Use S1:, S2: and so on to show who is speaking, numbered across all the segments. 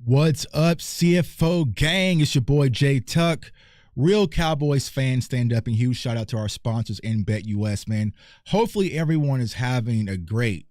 S1: What's up, CFO gang? It's your boy Jay Tuck. Real Cowboys fans, stand up, and huge shout out to our sponsors in BetUS, man. Hopefully everyone is having a great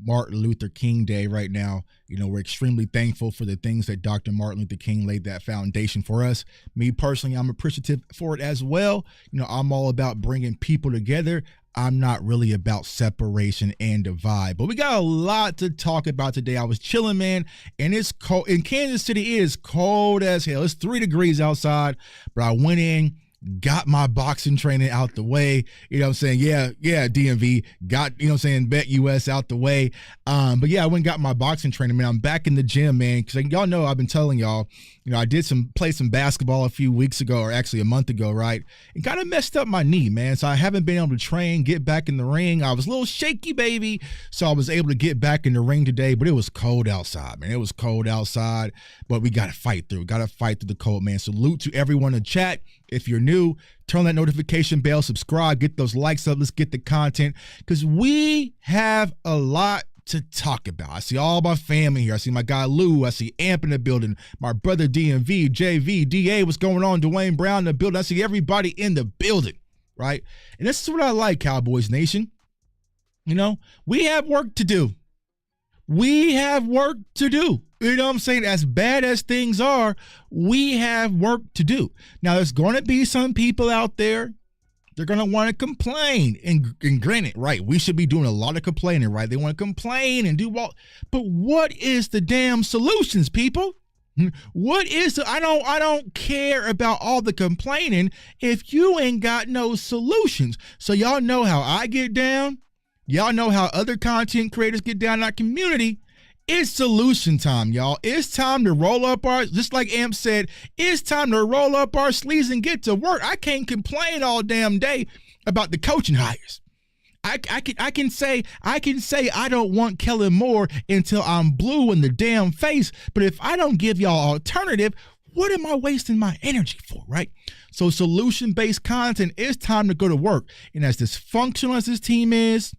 S1: Martin Luther King Day right now. You know, we're extremely thankful for the things that Dr. Martin Luther King laid that foundation for us. Me personally, I'm appreciative for it as well. You know, I'm all about bringing people together. I'm not really about separation and divide, but we got a lot to talk about today. I was chilling, man, and it's cold in Kansas City. It is cold as hell. It's 3 degrees outside, but I went in, got my boxing training out the way. You know what I'm saying? Yeah, DMV got, you know what I'm saying, BetUS out the way. But yeah, I went and got my boxing training, man. I'm back in the gym, man, because y'all know I've been telling y'all, you know, I did play some basketball a few weeks ago, or actually a month ago, right? It kind of messed up my knee, man. So I haven't been able to train, get back in the ring. I was a little shaky, baby. So I was able to get back in the ring today, but it was cold outside, man. It was cold outside, but we got to fight through. Got to fight through the cold, man. Salute to everyone in chat. If you're new, turn that notification bell, subscribe, get those likes up. Let's get the content, because we have a lot to talk about. I see all my family here. I see my guy Lou. I see Amp in the building. My brother DMV, JV, DA, what's going on? Dwayne Brown in the building. I see everybody in the building, right? And this is what I like, Cowboys Nation. You know, we have work to do. We have work to do. You know what I'm saying? As bad as things are, we have work to do. Now, there's going to be some people out there, they're going to want to complain. And granted, right, we should be doing a lot of complaining, right? They want to complain and do all. But what is the damn solutions, people? What is the, I don't care about all the complaining if you ain't got no solutions. So y'all know how I get down. Y'all know how other content creators get down in our community. It's solution time, y'all. It's time to roll up our, just like Amp said, it's time to roll up our sleeves and get to work. I can't complain all damn day about the coaching hires. I can say I don't want Kellen Moore until I'm blue in the damn face. But if I don't give y'all alternative, what am I wasting my energy for, right? So solution-based content, it's time to go to work. And as dysfunctional as this team is,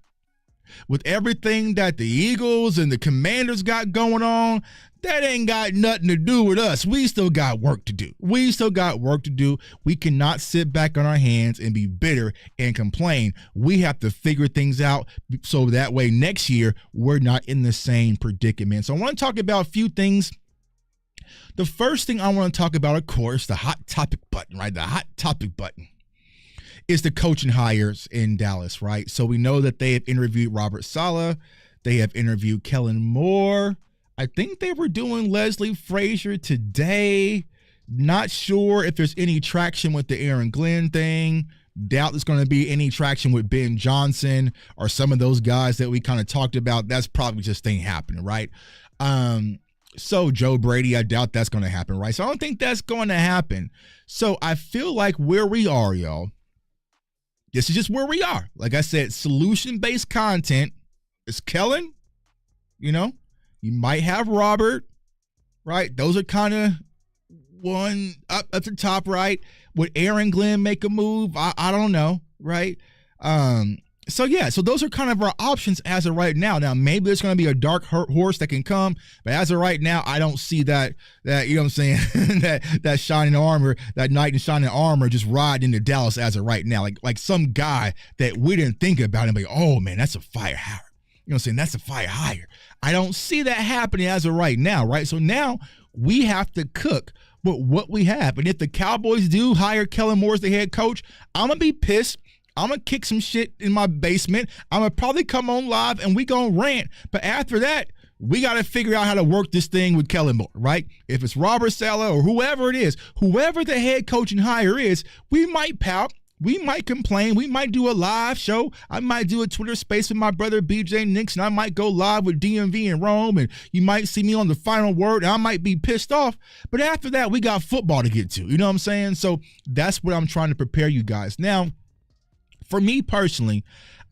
S1: with everything that the Eagles and the Commanders got going on, that ain't got nothing to do with us. We still got work to do. We still got work to do. We cannot sit back on our hands and be bitter and complain. We have to figure things out so that way next year we're not in the same predicament. So I want to talk about a few things. The first thing I want to talk about, of course, the hot topic button, right? The hot topic button is the coaching hires in Dallas, right? So we know that they have interviewed Robert Saleh. They have interviewed Kellen Moore. I think they were doing Leslie Frazier today. Not sure if there's any traction with the Aaron Glenn thing. Doubt there's going to be any traction with Ben Johnson or some of those guys that we kind of talked about. That's probably just ain't happening, right? So Joe Brady, I doubt that's going to happen, right? So I don't think that's going to happen. So I feel like where we are, y'all, this is just where we are. Like I said, solution-based content is Kellen. You know, you might have Robert, right? Those are kind of one up at the top, right? Would Aaron Glenn make a move? I don't know, right? So yeah, so those are kind of our options as of right now. Now, maybe there's going to be a dark horse that can come, but as of right now, I don't see that you know what I'm saying, that shining armor, that knight in shining armor just riding into Dallas as of right now. Like some guy that we didn't think about and be, oh man, that's a fire hire. You know what I'm saying? That's a fire hire. I don't see that happening as of right now, right? So now we have to cook with what we have. And if the Cowboys do hire Kellen Moore as the head coach, I'm going to be pissed. I'm going to kick some shit in my basement. I'm going to probably come on live and we going to rant. But after that, we got to figure out how to work this thing with Kellen Moore, right? If it's Robert Saleh or whoever it is, whoever the head coaching hire is, we might pout. We might complain. We might do a live show. I might do a Twitter space with my brother BJ Nixon. I might go live with DMV in Rome, and you might see me on the final word, and I might be pissed off. But after that, we got football to get to. You know what I'm saying? So that's what I'm trying to prepare you guys. Now, for me personally,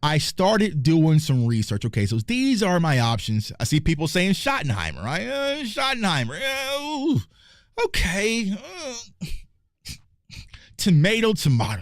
S1: I started doing some research. Okay, so these are my options. I see people saying Schottenheimer, right? Schottenheimer. Okay. tomato,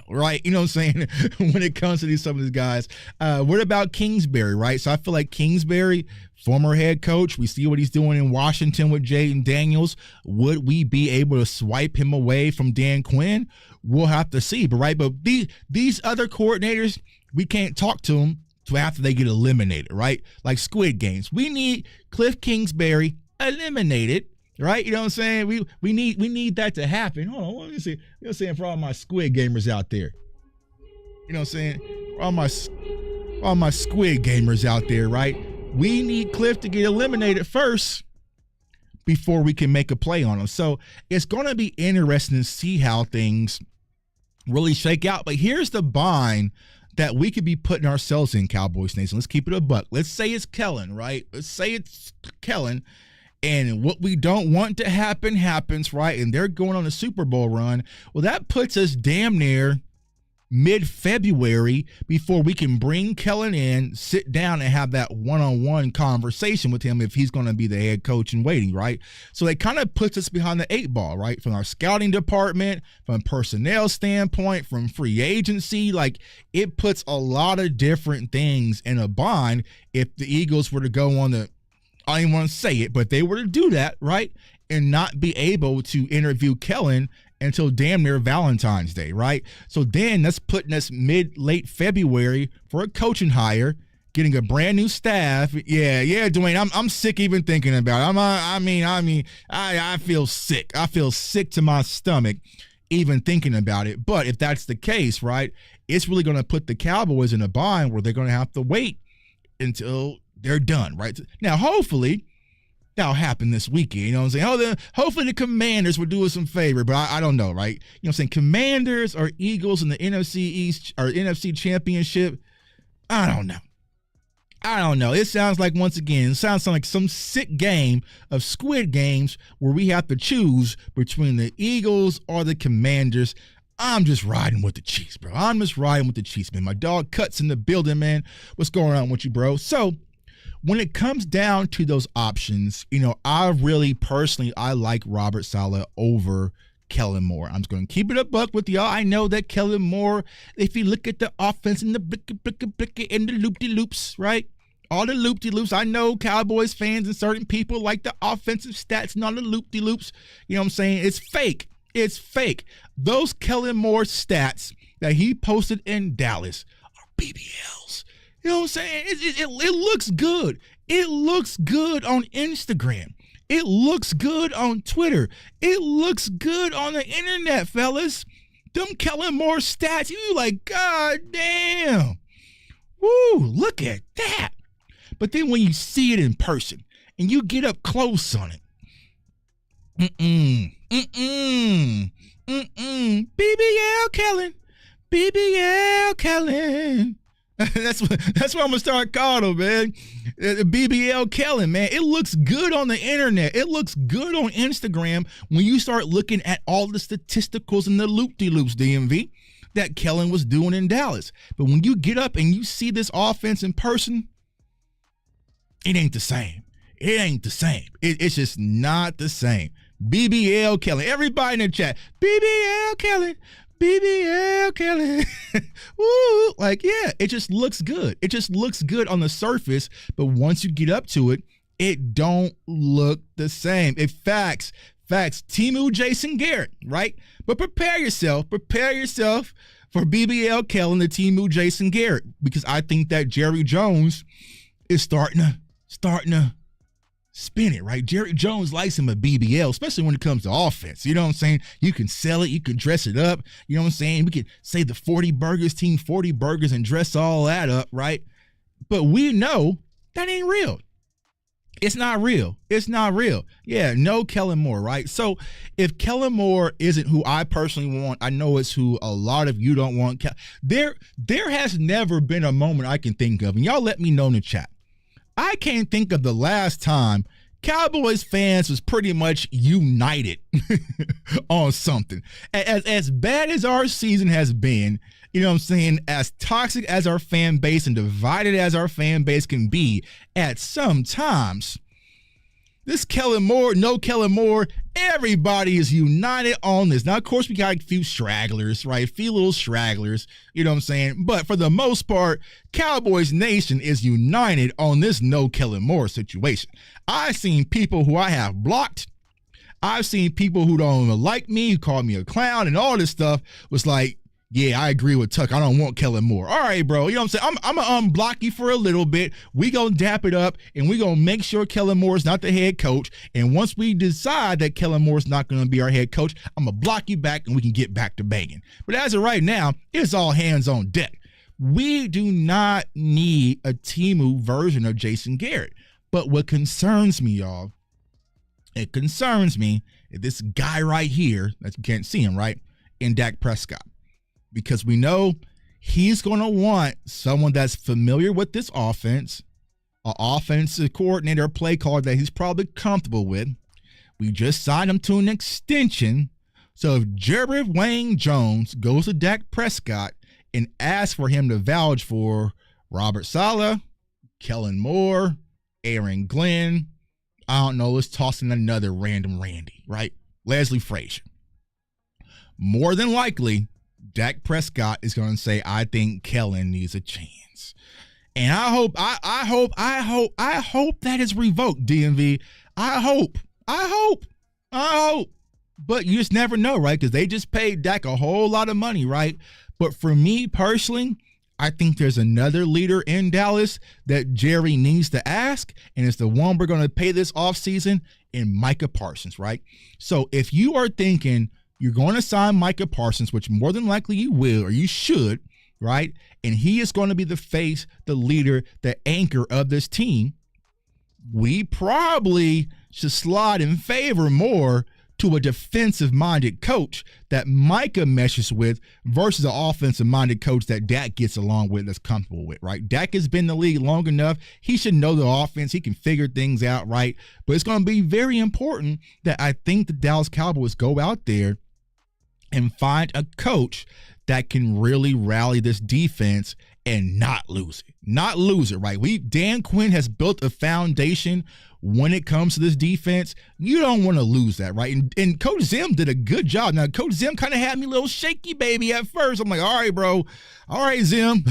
S1: right? You know what I'm saying? When it comes to some of these guys. What about Kingsbury, right? So I feel like Kingsbury, former head coach, we see what he's doing in Washington with Jaden Daniels. Would we be able to swipe him away from Dan Quinn? We'll have to see, but these other coordinators, we can't talk to them till after they get eliminated, right? Like Squid Games. We need Cliff Kingsbury eliminated, right? You know what I'm saying? We need that to happen. Hold on, let me see. You know what I'm saying, for all my Squid Gamers out there. You know what I'm saying? For all my Squid Gamers out there, right? We need Cliff to get eliminated first before we can make a play on him. So it's going to be interesting to see how things really shake out. But here's the bind that we could be putting ourselves in, Cowboys Nation. Let's keep it a buck. Let's say it's Kellen, right? Let's say it's Kellen. And what we don't want to happen happens, right? And they're going on a Super Bowl run. Well, that puts us damn near mid-February before we can bring Kellen in, sit down, and have that one-on-one conversation with him if he's going to be the head coach in waiting, right? So it kind of puts us behind the 8 ball, right? From our scouting department, from personnel standpoint, from free agency, like it puts a lot of different things in a bind if the Eagles were to go on the, I don't even want to say it, but they were to do that, right? And not be able to interview Kellen until damn near Valentine's Day, right? So then that's putting us late February for a coaching hire, getting a brand new staff. Yeah, Dwayne, I'm sick even thinking about it. I feel sick. I feel sick to my stomach even thinking about it. But if that's the case, right, it's really going to put the Cowboys in a bind where they're going to have to wait until they're done, right? Now, hopefully, that'll happen this weekend. You know what I'm saying? Hopefully the Commanders will do us some favor, but I don't know, right? You know what I'm saying? Commanders or Eagles in the NFC East or NFC Championship. I don't know. It sounds like, once again, like some sick game of Squid Games where we have to choose between the Eagles or the Commanders. I'm just riding with the Chiefs, bro. I'm just riding with the Chiefs, man. My dog Cut's in the building, man. What's going on with you, bro? So, when it comes down to those options, you know, I really personally, I like Robert Saleh over Kellen Moore. I'm just going to keep it a buck with y'all. I know that Kellen Moore, if you look at the offense and the blicky and the loop-de-loops, right? All the loop-de-loops. I know Cowboys fans and certain people like the offensive stats and all the loop-de-loops. You know what I'm saying? It's fake. It's fake. Those Kellen Moore stats that he posted in Dallas are BBLs. You know what I'm saying? It looks good. It looks good on Instagram. It looks good on Twitter. It looks good on the internet, fellas. Them Kellen Moore stats, you like, God damn. Woo, look at that. But then when you see it in person and you get up close on it, BBL Kellen. BBL Kellen. That's what I'm gonna start calling him, man. BBL Kellen, man. It looks good on the internet. It looks good on Instagram when you start looking at all the statisticals and the loop-de-loops, DMV, that Kellen was doing in Dallas. But when you get up and you see this offense in person, it ain't the same. It ain't the same. It's just not the same. BBL Kellen. Everybody in the chat, BBL Kellen. BBL Kellen. Woo. Like, yeah, it just looks good. It just looks good on the surface, but once you get up to it, it don't look the same. Facts. Timu Jason Garrett, right? But prepare yourself for BBL Kellen, the Timu Jason Garrett, because I think that Jerry Jones is starting to spin it, right? Jerry Jones likes him a BBL, especially when it comes to offense. You know what I'm saying? You can sell it. You can dress it up. You know what I'm saying? We could say the 40 burgers team, 40 burgers, and dress all that up, right? But we know that ain't real. It's not real. It's not real. Yeah, no Kellen Moore, right? So if Kellen Moore isn't who I personally want, I know it's who a lot of you don't want. There has never been a moment I can think of, and y'all let me know in the chat. I can't think of the last time Cowboys fans was pretty much united on something. As bad as our season has been, you know what I'm saying, as toxic as our fan base and divided as our fan base can be at some times, this Kellen Moore, no Kellen Moore, Everybody is united on this. Now, of course, we got a few stragglers, right? A few little stragglers, you know what I'm saying? But for the most part, Cowboys Nation is united on this no Kellen Moore situation. I've seen people who I have blocked. I've seen people who don't even like me, who call me a clown and all this stuff, was like, yeah, I agree with Tuck. I don't want Kellen Moore. All right, bro. You know what I'm saying? I'm going to unblock you for a little bit. We going to dap it up, and we going to make sure Kellen Moore is not the head coach. And once we decide that Kellen Moore is not going to be our head coach, I'm going to block you back, and we can get back to banging. But as of right now, it's all hands on deck. We do not need a Temu version of Jason Garrett. But what concerns me, y'all, it concerns me is this guy right here, that you can't see him, right, in Dak Prescott. Because we know he's going to want someone that's familiar with this offense, an offensive coordinator, a play caller that he's probably comfortable with. We just signed him to an extension. So if Jerry Wayne Jones goes to Dak Prescott and asks for him to vouch for Robert Saleh, Kellen Moore, Aaron Glenn, I don't know, let's toss in another random Randy, right? Leslie Frazier. More than likely, Dak Prescott is going to say, I think Kellen needs a chance. And I hope that is revoked, DMV. I hope. But you just never know, right? Because they just paid Dak a whole lot of money, right? But for me personally, I think there's another leader in Dallas that Jerry needs to ask, and it's the one we're going to pay this offseason, in Micah Parsons, right? So if you are thinking you're going to sign Micah Parsons, which more than likely you will, or you should, right? And he is going to be the face, the leader, the anchor of this team. We probably should slide in favor more to a defensive-minded coach that Micah meshes with versus an offensive-minded coach that Dak gets along with, that's comfortable with, right? Dak has been in the league long enough. He should know the offense. He can figure things out, right? But it's going to be very important that I think the Dallas Cowboys go out there and find a coach that can really rally this defense and not lose it. Not lose it, right? Dan Quinn has built a foundation when it comes to this defense. You don't want to lose that, right? And Coach Zim did a good job. Now, Coach Zim kind of had me a little shaky, baby, at first. I'm like, all right, bro. All right, Zim.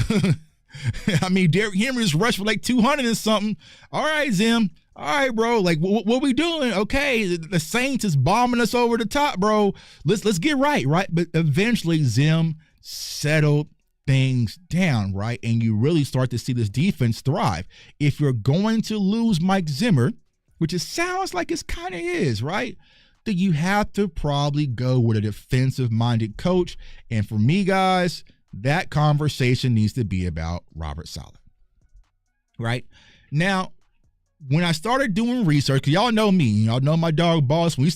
S1: I mean, Derrick Henry just rushed for like 200 and something. All right, Zim. All right, bro. Like, what we doing? Okay, the Saints is bombing us over the top, bro. Let's get right? But eventually, Zim settled things down, right? And you really start to see this defense thrive. If you're going to lose Mike Zimmer, which it sounds like it kind of is, right? Then you have to probably go with a defensive-minded coach. And for me, guys, that conversation needs to be about Robert Saleh, right? Now, when I started doing research, because y'all know me, y'all know my dog Boss, when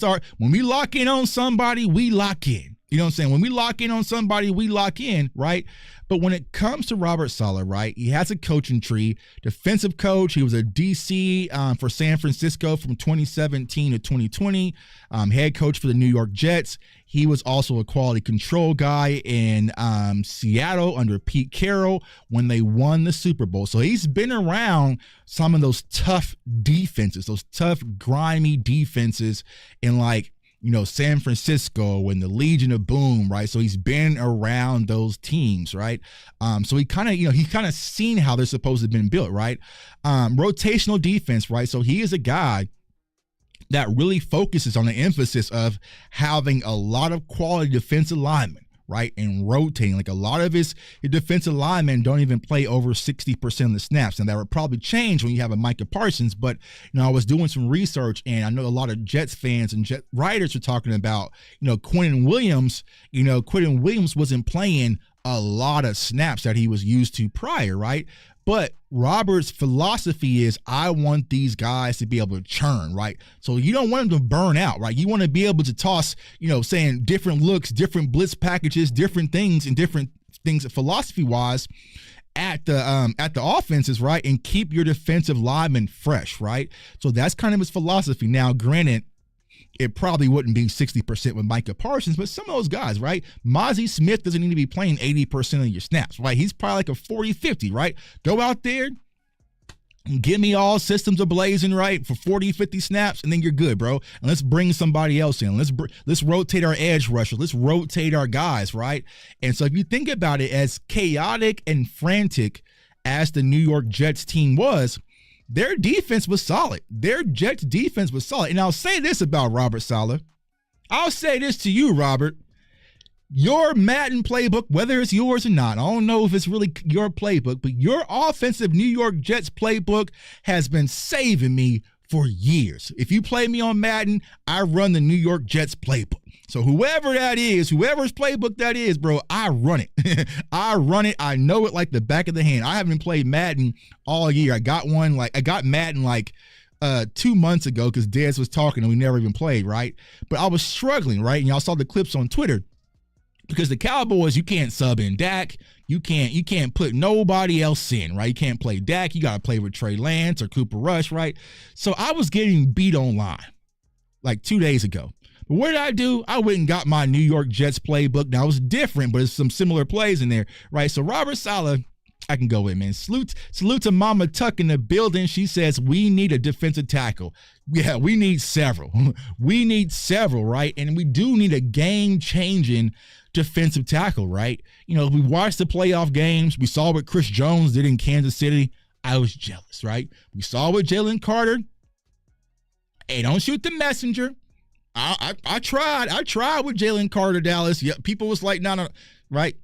S1: we lock in on somebody, we lock in. You know what I'm saying? When we lock in on somebody, we lock in, right? But when it comes to Robert Saleh, right, he has a coaching tree, defensive coach. He was a DC for San Francisco from 2017 to 2020, head coach for the New York Jets. He was also a quality control guy in Seattle under Pete Carroll when they won the Super Bowl. So he's been around some of those tough defenses, those tough, grimy defenses in San Francisco and the Legion of Boom, right? So he's been around those teams, right? So he kind of seen how they're supposed to have been built, right? Rotational defense, right? So he is a guy that really focuses on the emphasis of having a lot of quality defensive linemen, right? And rotating. Like a lot of his defensive linemen don't even play over 60% of the snaps. And that would probably change when you have a Micah Parsons. But, I was doing some research and I know a lot of Jets fans and Jet writers are talking about, Quentin Williams. Quentin Williams wasn't playing a lot of snaps that he was used to prior, right? But Robert's philosophy is, I want these guys to be able to churn, right? So you don't want them to burn out, right? You want to be able to toss, saying different looks, different blitz packages, different things philosophy-wise at the offenses, right? And keep your defensive linemen fresh, right? So that's kind of his philosophy. Now, granted, it probably wouldn't be 60% with Micah Parsons, but some of those guys, right? Mozzie Smith doesn't need to be playing 80% of your snaps, right? He's probably like a 40-50, right? Go out there, Give me all systems ablazing, right, for 40, 50 snaps, and then you're good, bro. And let's bring somebody else in. Let's rotate our edge rushers. Let's rotate our guys, right? And so if you think about it, as chaotic and frantic as the New York Jets team was, their defense was solid. Their Jets defense was solid. And I'll say this about Robert Saleh. I'll say this to you, Robert. Your Madden playbook, whether it's yours or not, I don't know if it's really your playbook, but your offensive New York Jets playbook has been saving me for years. If you play me on Madden, I run the New York Jets playbook. So whoever that is, whoever's playbook that is, bro, I run it. I run it. I know it like the back of the hand. I haven't played Madden all year. I got Madden 2 months ago because Dez was talking and we never even played, right? But I was struggling, right? And y'all saw the clips on Twitter. Because the Cowboys, you can't sub in Dak. You can't put nobody else in, right? You can't play Dak. You got to play with Trey Lance or Cooper Rush, right? So I was getting beat online like 2 days ago. But what did I do? I went and got my New York Jets playbook. Now, it's different, but there's some similar plays in there, right? So Robert Saleh, I can go with, man. Salute to Mama Tuck in the building. She says, we need a defensive tackle. Yeah, we need several. We need several, right? And we do need a game-changing defensive tackle, right? You know, we watched the playoff games. We saw what Chris Jones did in Kansas City. I was jealous, right? We saw what Jalen Carter. Hey, don't shoot the messenger. I tried with Jalen Carter, Dallas. Yeah, people was like, no, right?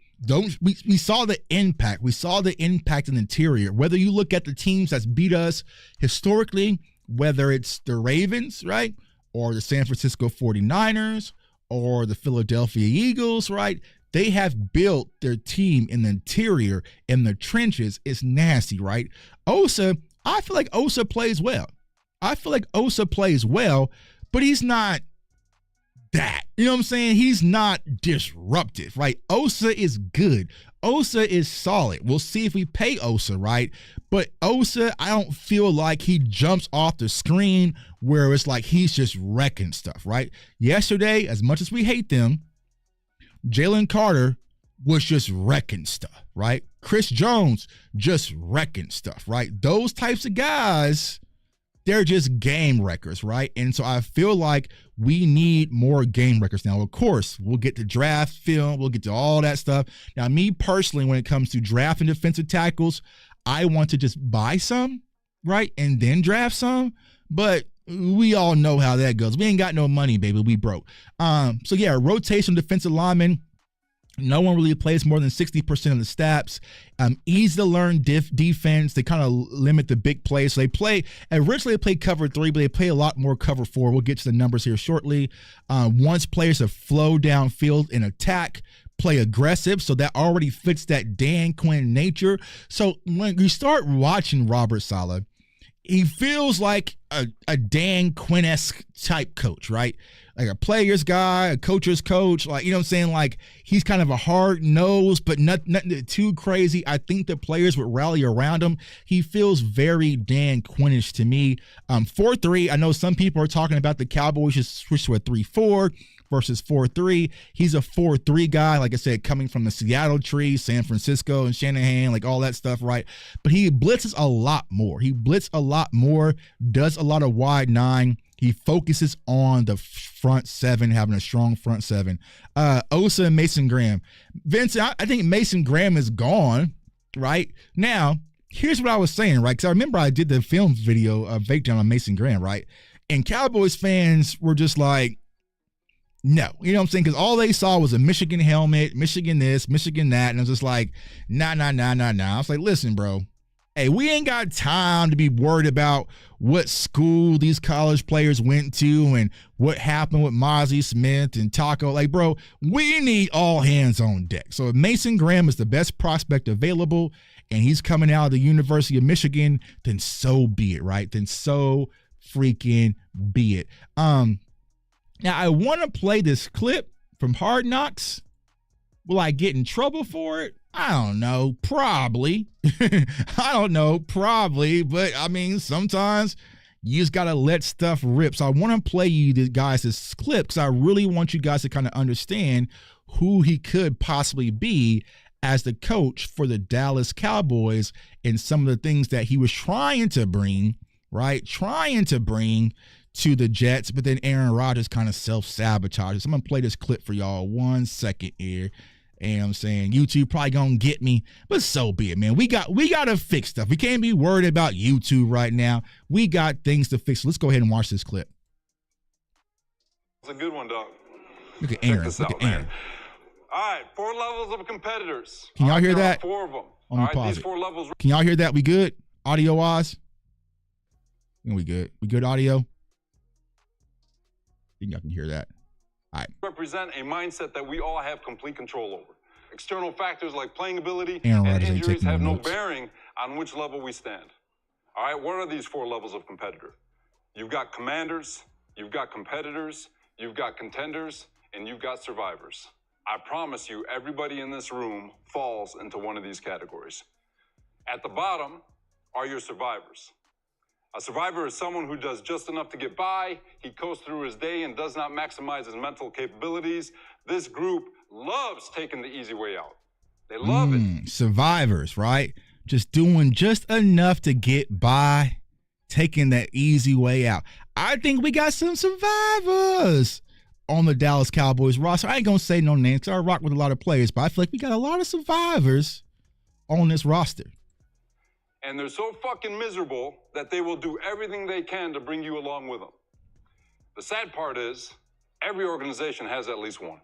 S1: We saw the impact. We saw the impact in the interior. Whether you look at the teams that's beat us historically, whether it's the Ravens, right? Or the San Francisco 49ers, or the Philadelphia Eagles, right? They have built their team in the interior, in the trenches. It's nasty, right? Osa, I feel like Osa plays well. But he's not that. You know what I'm saying? He's not disruptive, right? Osa is good. Osa is solid. We'll see if we pay Osa, right? But Osa, I don't feel like he jumps off the screen where it's like he's just wrecking stuff, right? Yesterday, as much as we hate them, Jalen Carter was just wrecking stuff, right? Chris Jones just wrecking stuff, right? Those types of guys, they're just game wreckers, right? And so I feel like we need more game wreckers. Now, of course, we'll get to draft film. We'll get to all that stuff. Now, me personally, when it comes to drafting defensive tackles, I want to just buy some, right, and then draft some. But we all know how that goes. We ain't got no money, baby. We broke. So, yeah, rotation defensive lineman. No one really plays more than 60% of the snaps. Easy to learn defense. They kind of limit the big plays. So originally they played cover 3, but they play a lot more cover 4. We'll get to the numbers here shortly. Once players have flow downfield and attack, play aggressive. So that already fits that Dan Quinn nature. So when you start watching Robert Saleh, he feels like a Dan Quinn-esque type coach, right? Like a player's guy, a coach's coach, like, you know what I'm saying? Like, he's kind of a hard nose, but nothing too crazy. I think the players would rally around him. He feels very Dan Quinn-ish to me. 4-3, I know some people are talking about the Cowboys just switch to a 3-4 versus 4-3. He's a 4-3 guy, like I said, coming from the Seattle tree, San Francisco and Shanahan, like all that stuff, right? But he blitzes a lot more. Does a lot of wide 9. He focuses on the front 7, having a strong front 7. Osa and Mason Graham. Vince, I think Mason Graham is gone, right? Now, here's what I was saying, right? Because I remember I did the film video breakdown on Mason Graham, right? And Cowboys fans were just like, no. You know what I'm saying? Because all they saw was a Michigan helmet, Michigan this, Michigan that. And I was just like, nah. I was like, listen, bro. Hey, we ain't got time to be worried about what school these college players went to and what happened with Mozzie Smith and Taco. Like, bro, we need all hands on deck. So if Mason Graham is the best prospect available and he's coming out of the University of Michigan, then so be it, right? Then so freaking be it. Now, I want to play this clip from Hard Knocks. Will I get in trouble for it? I don't know. Probably. But, I mean, sometimes you just got to let stuff rip. So I want to play you guys this clip because I really want you guys to kind of understand who he could possibly be as the coach for the Dallas Cowboys and some of the things that he was trying to bring, right? Trying to bring to the Jets, but then Aaron Rodgers kind of self-sabotages. I'm going to play this clip for y'all 1 second here. And I'm saying YouTube probably going to get me, but so be it, man. We got to fix stuff. We can't be worried about YouTube right now. We got things to fix. Let's go ahead and watch this clip.
S2: It's a good one, dog.
S1: Look at Aaron.
S2: Check this out, man. All right, 4 levels of competitors.
S1: Can y'all hear that?
S2: 4 of them.
S1: All right,
S2: these 4 levels.
S1: Can y'all hear that? We good? Audio-wise? We good? We good audio? I think y'all can hear that. All right.
S2: Represent a mindset that we all have complete control over. External factors like playing ability
S1: Aaron
S2: and
S1: Rodgers
S2: injuries have no
S1: notes.
S2: bearing on which level we stand. All right, what are these 4 levels of competitor? You've got commanders, you've got competitors, you've got contenders, and you've got survivors. I promise you, everybody in this room falls into one of these categories. At the bottom are your survivors. A survivor is someone who does just enough to get by. He coasts through his day and does not maximize his mental capabilities. This group loves taking the easy way out. They love it.
S1: Survivors, right? Just doing just enough to get by, taking that easy way out. I think we got some survivors on the Dallas Cowboys roster. I ain't going to say no names because I rock with a lot of players, but I feel like we got a lot of survivors on this roster.
S2: And they're so fucking miserable that they will do everything they can to bring you along with them. The sad part is, every organization has at least one.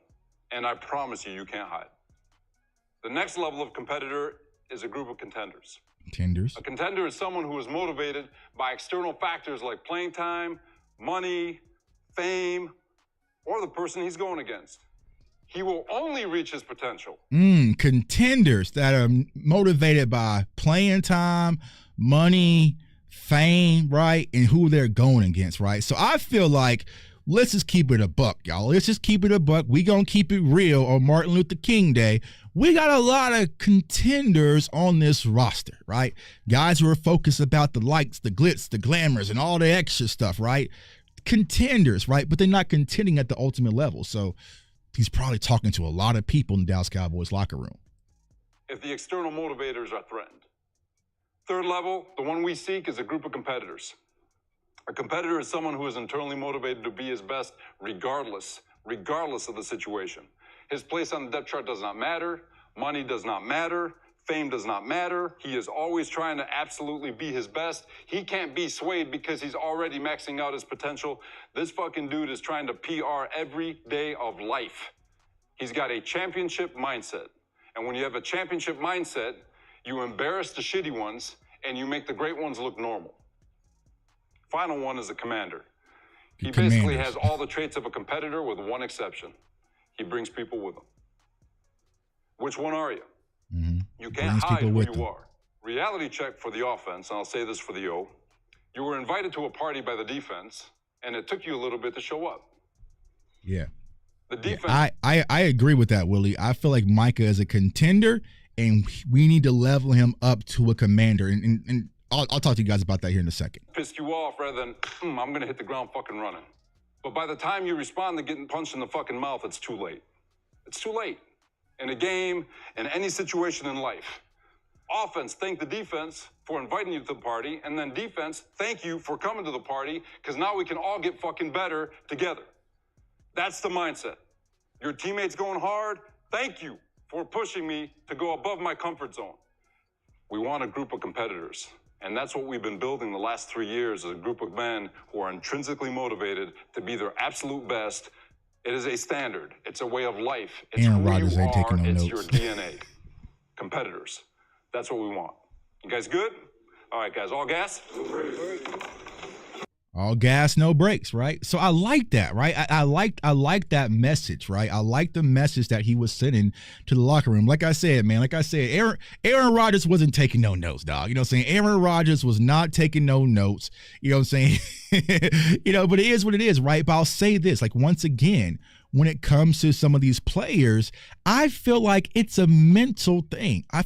S2: And I promise you, you can't hide. The next level of competitor is a group of contenders.
S1: Contenders.
S2: A contender is someone who is motivated by external factors like playing time, money, fame, or the person he's going against. He will only reach his potential.
S1: Contenders that are motivated by playing time, money, fame, right? And who they're going against, right? So I feel like let's just keep it a buck, y'all. Let's just keep it a buck. We gonna keep it real on Martin Luther King Day. We got a lot of contenders on this roster, right? Guys who are focused about the lights, the glitz, the glamours, and all the extra stuff, right? Contenders, right? But they're not contending at the ultimate level. So he's probably talking to a lot of people in the Dallas Cowboys locker room.
S2: If the external motivators are threatened. Third level, the one we seek, is a group of competitors. A competitor is someone who is internally motivated to be his best regardless of the situation. His place on the depth chart does not matter. Money does not matter. Fame does not matter. He is always trying to absolutely be his best. He can't be swayed because he's already maxing out his potential. This fucking dude is trying to PR every day of life. He's got a championship mindset. And when you have a championship mindset, you embarrass the shitty ones and you make the great ones look normal. Final one is a commander. He basically has all the traits of a competitor with one exception. He brings people with him. Which one are you? You can't hide who you are. Reality check for the offense, and I'll say this for the O. You were invited to a party by the defense, and it took you a little bit to show up.
S1: Yeah.
S2: The defense.
S1: Yeah, I agree with that, Willie. I feel like Micah is a contender, and we need to level him up to a commander. And I'll talk to you guys about that here in a second.
S2: Pissed you off rather than, I'm going to hit the ground fucking running. But by the time you respond to getting punched in the fucking mouth, it's too late. It's too late. In a game, in any situation in life. Offense, thank the defense for inviting you to the party, and then defense, thank you for coming to the party, because now we can all get fucking better together. That's the mindset. Your teammates going hard, thank you for pushing me to go above my comfort zone. We want a group of competitors, and that's what we've been building the last 3 years, is a group of men who are intrinsically motivated to be their absolute best. It is a standard. It's a way of life. It's
S1: Aaron
S2: who
S1: Rodgers
S2: you
S1: ain't
S2: are.
S1: taking no
S2: It's
S1: notes.
S2: your DNA. Competitors. That's what we want. You guys good? All right, guys. All gas?
S1: All gas, no brakes, right? So I like that, right? I like that message, right? I like the message that he was sending to the locker room. Like I said, man, Aaron Rodgers wasn't taking no notes, dog. You know what I'm saying? Aaron Rodgers was not taking no notes. You know what I'm saying? But it is what it is, right? But I'll say this, like, once again, when it comes to some of these players, I feel like it's a mental thing. I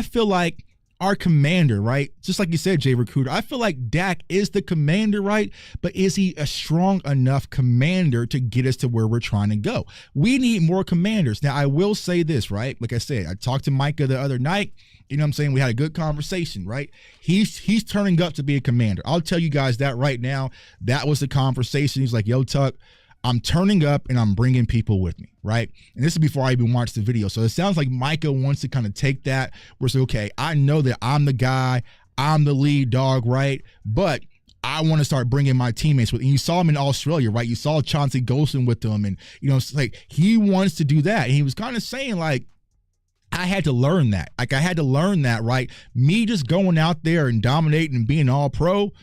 S1: feel like our commander, right? Just like you said, Jay Recruiter, I feel like Dak is the commander, right? But is he a strong enough commander to get us to where we're trying to go? We need more commanders. Now, I will say this, right? Like I said, I talked to Micah the other night. You know what I'm saying? We had a good conversation, right? He's turning up to be a commander. I'll tell you guys that right now. That was the conversation. He's like, yo, Tuck, I'm turning up and I'm bringing people with me, right? And this is before I even watched the video. So it sounds like Micah wants to kind of take that. We're saying, okay, I know that I'm the guy, I'm the lead dog, right? But I want to start bringing my teammates with. And you saw him in Australia, right? You saw Chauncey Golston with them. And, you know, it's like he wants to do that. And he was kind of saying, like, I had to learn that. Like, I had to learn that, right? Me just going out there and dominating and being all pro,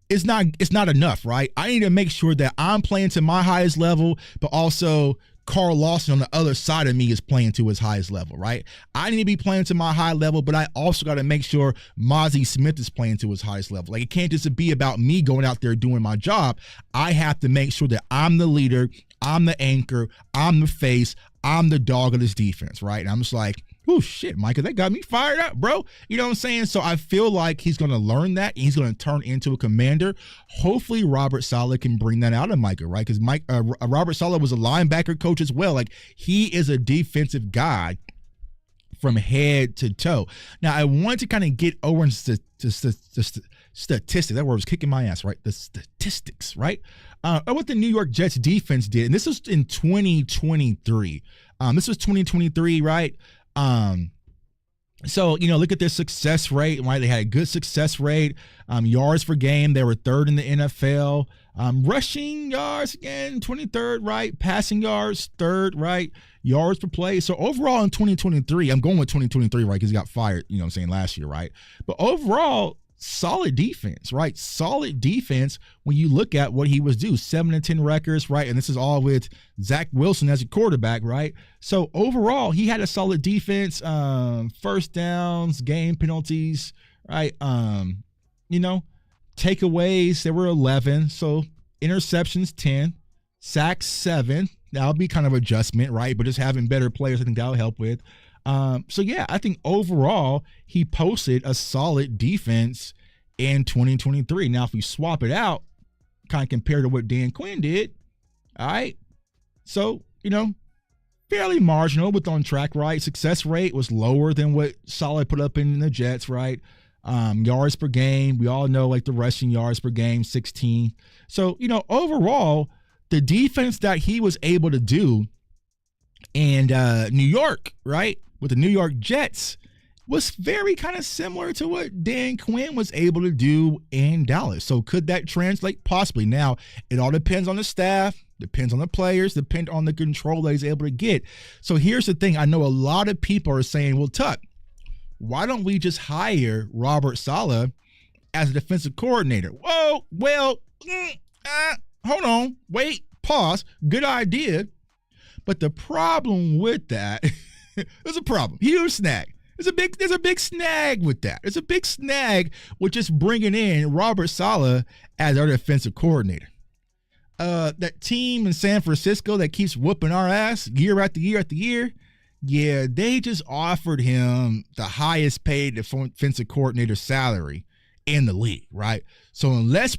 S1: it's not enough, right? I need to make sure that I'm playing to my highest level, but also Carl Lawson on the other side of me is playing to his highest level, right? I need to be playing to my high level, but I also got to make sure Mozzie Smith is playing to his highest level. Like, it can't just be about me going out there doing my job. I have to make sure that I'm the leader, I'm the anchor, I'm the face, I'm the dog of this defense, right? And I'm just like, oh, shit, Micah, that got me fired up, bro. You know what I'm saying? So I feel like he's going to learn that. And he's going to turn into a commander. Hopefully, Robert Saleh can bring that out of Micah, right? Because Robert Saleh was a linebacker coach as well. Like, he is a defensive guy from head to toe. Now, I want to kind of get over into statistics. That word was kicking my ass, right? The statistics, right? What the New York Jets defense did. And this was in 2023. This was 2023, right? So, you know, look at their success rate, right? They had a good success rate. Yards per game, they were third in the NFL. Rushing yards, again, 23rd, right? Passing yards, third, right? Yards per play. So overall in 2023, I'm going with 2023, right? Because he got fired, you know what I'm saying, last year, right? But overall, solid defense, right? Solid defense when you look at what he was due. 7-10 records, right? And this is all with Zach Wilson as a quarterback, right? So overall, he had a solid defense, first downs, game penalties, right? You know, takeaways, there were 11. So interceptions, 10, sacks, 7. That'll be kind of adjustment, right? But just having better players, I think that'll help with. So yeah, I think overall he posted a solid defense in 2023. Now, if we swap it out, kind of compared to what Dan Quinn did, all right. So, you know, fairly marginal, but on track, right? Success rate was lower than what Saleh put up in the Jets, right? Yards per game, we all know, like, the rushing yards per game, 16. So, you know, overall, the defense that he was able to do in New York, right, with the New York Jets, was very kind of similar to what Dan Quinn was able to do in Dallas. So could that translate? Possibly. Now, it all depends on the staff, depends on the players, depends on the control that he's able to get. So here's the thing. I know a lot of people are saying, well, Tuck, why don't we just hire Robert Saleh as a defensive coordinator? Whoa, well, hold on, wait, pause. Good idea. But the problem with that, there's a problem, huge snag. There's a big snag with that. There's a big snag with just bringing in Robert Saleh as our defensive coordinator. That team in San Francisco that keeps whooping our ass year after year after year, yeah, they just offered him the highest paid defensive coordinator salary in the league, right? So unless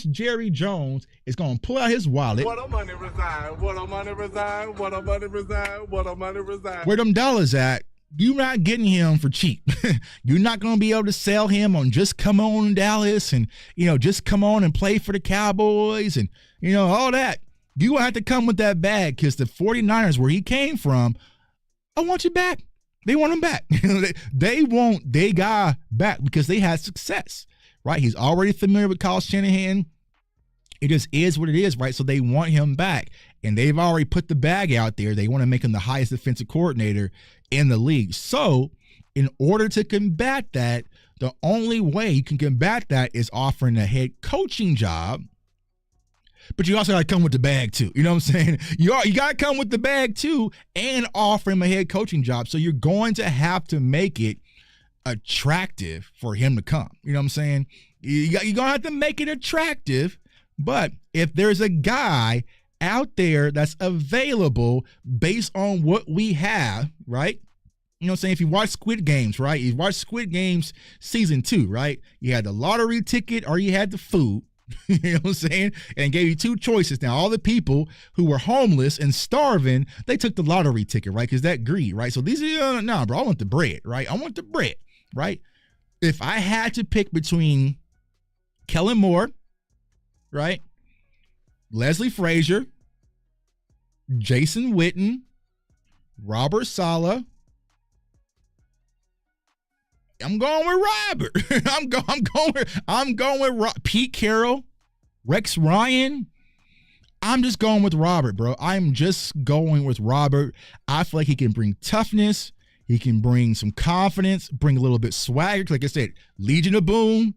S1: Jerry Jones is going to pull out his wallet, where them dollars at, you're not getting him for cheap. You're not going to be able to sell him on just come on Dallas and, you know, just come on and play for the Cowboys and, you know, all that. You have to come with that bag because the 49ers, where he came from, I want you back. They want him back. They want their guy back because they had success, right? He's already familiar with Kyle Shanahan. It just is what it is, right? So they want him back. And they've already put the bag out there. They want to make him the highest defensive coordinator in the league. So in order to combat that, the only way you can combat that is offering a head coaching job. But you also got to come with the bag too. You know what I'm saying? You got to come with the bag too and offer him a head coaching job. So you're going to have to make it attractive for him to come. You know what I'm saying? You're going to have to make it attractive. But if there's a guy out there that's available based on what we have, right? You know what I'm saying? If you watch Squid Games, right? You watch Squid Games season 2, right? You had the lottery ticket or you had the food. You know what I'm saying? And gave you 2 choices. Now, all the people who were homeless and starving, they took the lottery ticket, right? Because that greed, right? So these are, nah, bro, I want the bread, right? I want the bread, right? If I had to pick between Kellen Moore, right? Leslie Frazier, Jason Witten, Robert Saleh, I'm going with Robert. I'm going with Pete Carroll, Rex Ryan. I'm just going with Robert, bro. I'm just going with Robert. I feel like he can bring toughness. He can bring some confidence, bring a little bit swagger. Like I said, Legion of Boom,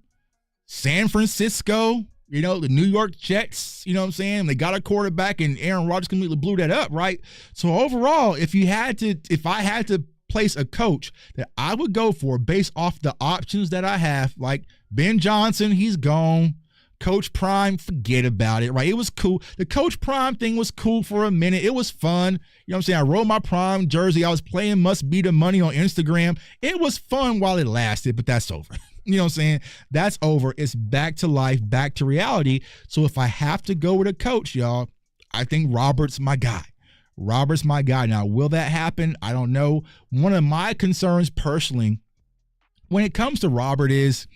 S1: San Francisco, you know, the New York Jets, you know what I'm saying? They got a quarterback and Aaron Rodgers completely blew that up, right? So overall, if I had to place a coach that I would go for based off the options that I have, like Ben Johnson, he's gone. Coach Prime, forget about it, right? It was cool. The Coach Prime thing was cool for a minute. It was fun. You know what I'm saying? I rode my Prime jersey. I was playing Must Be the Money on Instagram. It was fun while it lasted, but that's over. You know what I'm saying? That's over. It's back to life, back to reality. So if I have to go with a coach, y'all, I think Robert's my guy. Robert's my guy. Now, will that happen? I don't know. One of my concerns personally when it comes to Robert is,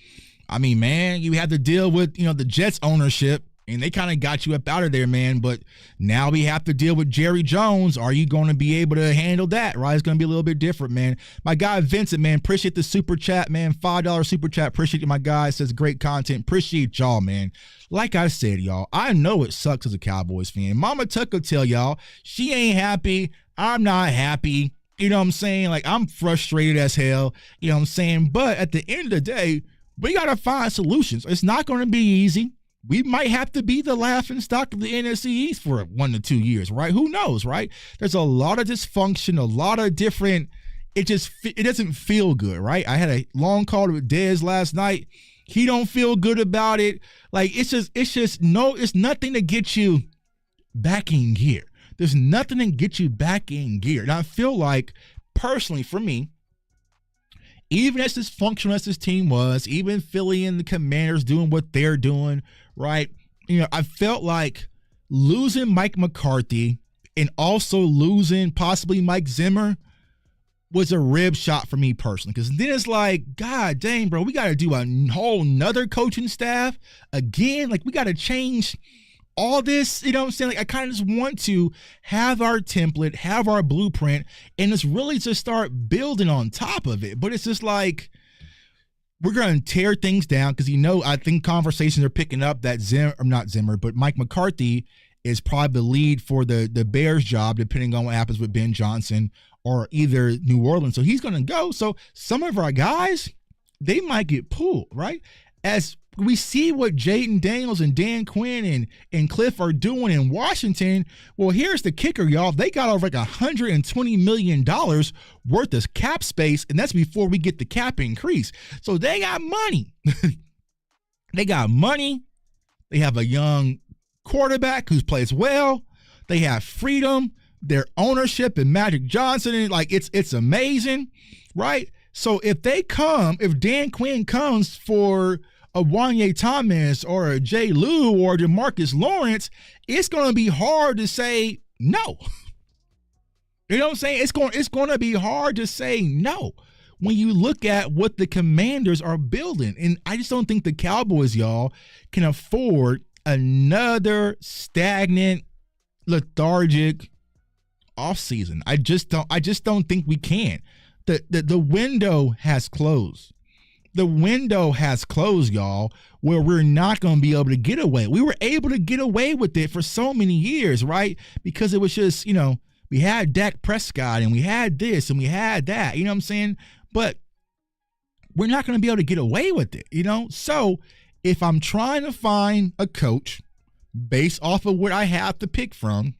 S1: I mean, man, you had to deal with, you know, the Jets ownership, and they kind of got you up out of there, man. But now we have to deal with Jerry Jones. Are you going to be able to handle that, right? It's going to be a little bit different, man. My guy, Vincent, man, appreciate the super chat, man. $5 super chat. Appreciate you, my guy. Says great content. Appreciate y'all, man. Like I said, y'all, I know it sucks as a Cowboys fan. Mama Tuck will tell y'all she ain't happy. I'm not happy. You know what I'm saying? Like, I'm frustrated as hell. You know what I'm saying? But at the end of the day, we got to find solutions. It's not going to be easy. We might have to be the laughing stock of the NFC East for 1 to 2 years, right? Who knows, right? There's a lot of dysfunction, a lot of different, it doesn't feel good, right? I had a long call with Dez last night. He don't feel good about it. Like, it's nothing to get you back in gear. There's nothing to get you back in gear. And I feel like, personally, for me, even as dysfunctional as this team was, even Philly and the Commanders doing what they're doing, right? You know, I felt like losing Mike McCarthy and also losing possibly Mike Zimmer was a rib shot for me personally. Because then it's like, God dang, bro, we got to do a whole nother coaching staff again. Like, we got to change all this, you know what I'm saying? Like, I kind of just want to have our template, have our blueprint, and it's really just start building on top of it. But it's just like, we're going to tear things down because, you know, I think conversations are picking up that Mike McCarthy is probably the lead for the Bears job, depending on what happens with Ben Johnson or either New Orleans. So he's going to go. So some of our guys, they might get pulled, right? As we see what Jaden Daniels and Dan Quinn and Cliff are doing in Washington. Well, here's the kicker, y'all. They got over like $120 million worth of cap space, and that's before we get the cap increase. So they got money. They got money. They have a young quarterback who plays well. They have freedom. Their ownership and Magic Johnson, and like it's amazing, right? So if Dan Quinn comes for a Wanye Thomas or a Jay Lou or DeMarcus Lawrence, it's going to be hard to say no. You know what I'm saying? It's going to be hard to say no when you look at what the Commanders are building. And I just don't think the Cowboys, y'all, can afford another stagnant, lethargic offseason. I just don't think we can. The window has closed. The window has closed, y'all, where we're not going to be able to get away. We were able to get away with it for so many years, right? Because it was just, you know, we had Dak Prescott and we had this and we had that, you know what I'm saying? But we're not going to be able to get away with it, you know? So if I'm trying to find a coach based off of what I have to pick from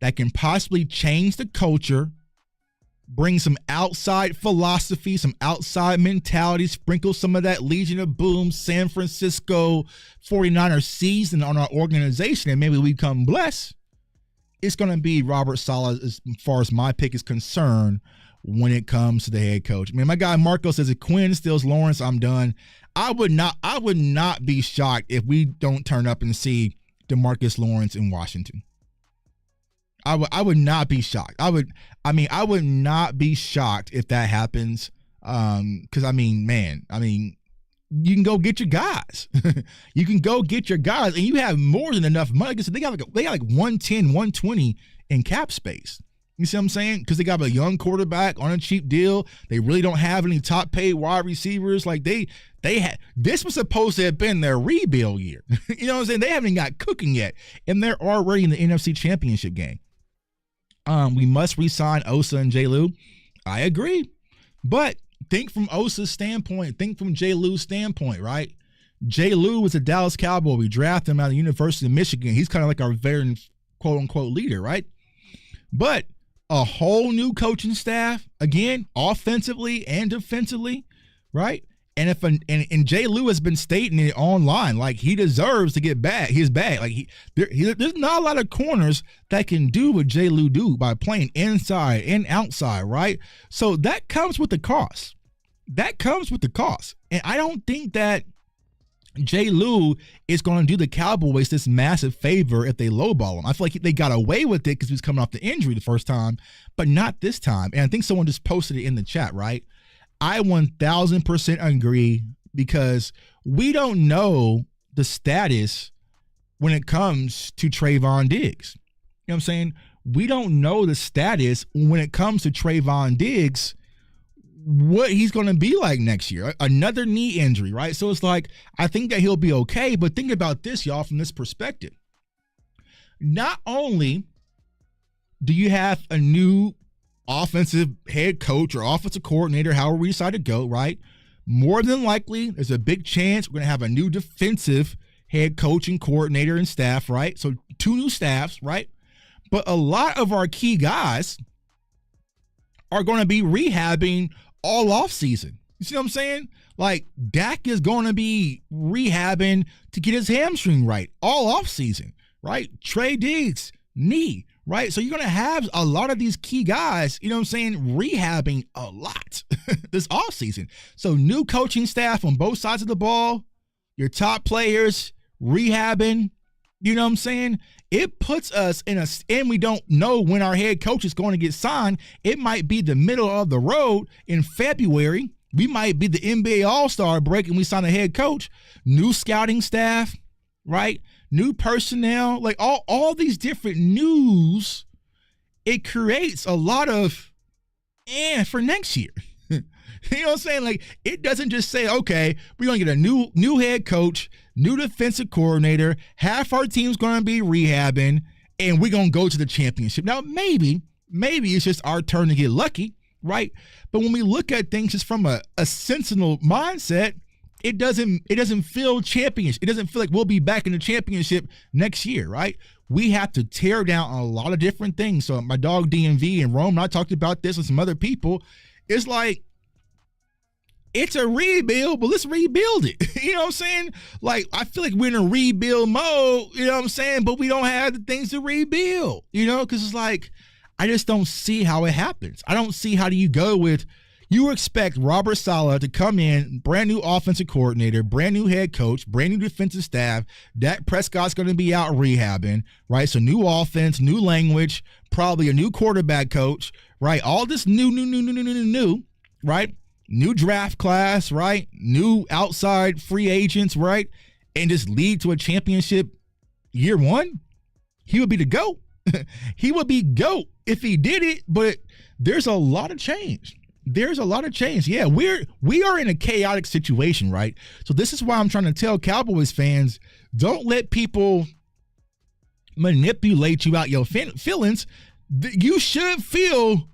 S1: that can possibly change the culture, bring some outside philosophy, some outside mentality, sprinkle some of that Legion of Boom, San Francisco 49er season on our organization, and maybe we become blessed, it's going to be Robert Saleh as far as my pick is concerned when it comes to the head coach. I mean, my guy Marco says if Quinn steals Lawrence, I'm done. I would not be shocked if we don't turn up and see DeMarcus Lawrence in Washington. I would not be shocked. I would not be shocked if that happens. Because you can go get your guys. You can go get your guys, and you have more than enough money. They got like 110, 120 in cap space. You see what I'm saying? Because they got a young quarterback on a cheap deal. They really don't have any top paid wide receivers. Like they had, this was supposed to have been their rebuild year. You know what I'm saying? They haven't got cooking yet, and they're already in the NFC Championship game. We must re-sign Osa and J. Lou. I agree, but think from Osa's standpoint. Think from J. Lou's standpoint, right? J. Lou was a Dallas Cowboy. We drafted him out of the University of Michigan. He's kind of like our veteran, quote-unquote, leader, right? But a whole new coaching staff, again, offensively and defensively, right? And if J. Lou has been stating it online, like he deserves to get his bag. Like there's not a lot of corners that can do what J. Lou do by playing inside and outside, right? So that comes with the cost. And I don't think that J. Lou is going to do the Cowboys this massive favor if they lowball him. I feel like they got away with it because he was coming off the injury the first time, but not this time. And I think someone just posted it in the chat, right? I 1000% agree because we don't know the status when it comes to Trayvon Diggs. You know what I'm saying? We don't know the status when it comes to Trayvon Diggs, what he's going to be like next year. Another knee injury, right? So it's like, I think that he'll be okay, but think about this, y'all, from this perspective. Not only do you have a new offensive head coach or offensive coordinator, however we decide to go, right? More than likely, there's a big chance we're going to have a new defensive head coach and coordinator and staff, right? So 2 new staffs, right? But a lot of our key guys are going to be rehabbing all offseason. You see what I'm saying? Like Dak is going to be rehabbing to get his hamstring right all offseason, right? Trey Diggs, knee. Right? So you're going to have a lot of these key guys, you know what I'm saying, rehabbing a lot this offseason. So new coaching staff on both sides of the ball, your top players rehabbing, you know what I'm saying? It puts us and we don't know when our head coach is going to get signed. It might be the middle of the road in February. We might be the NBA All-Star break and we sign a head coach, new scouting staff, right? New personnel, like all these different news, it creates a lot of for next year. You know what I'm saying? Like it doesn't just say, okay, we're gonna get a new head coach, new defensive coordinator, half our team's gonna be rehabbing, and we're gonna go to the championship. Now maybe it's just our turn to get lucky, right? But when we look at things just from a sensible mindset, it doesn't feel championship. It doesn't feel like we'll be back in the championship next year, right? We have to tear down a lot of different things. So my dog DMV and Rome, and I talked about this with some other people. It's like, it's a rebuild, but let's rebuild it. You know what I'm saying? Like, I feel like we're in a rebuild mode, you know what I'm saying? But we don't have the things to rebuild, you know? Because it's like, I just don't see how it happens. I don't see how do you go with, you expect Robert Saleh to come in, brand new offensive coordinator, brand new head coach, brand new defensive staff. Dak Prescott's going to be out rehabbing, right? So new offense, new language, probably a new quarterback coach, right? All this new, right? New draft class, right? New outside free agents, right? And just lead to a championship year one. He would be the GOAT. He would be GOAT if he did it, but there's a lot of change. Yeah, we are in a chaotic situation, right? So this is why I'm trying to tell Cowboys fans, don't let people manipulate you out your feelings. You should feel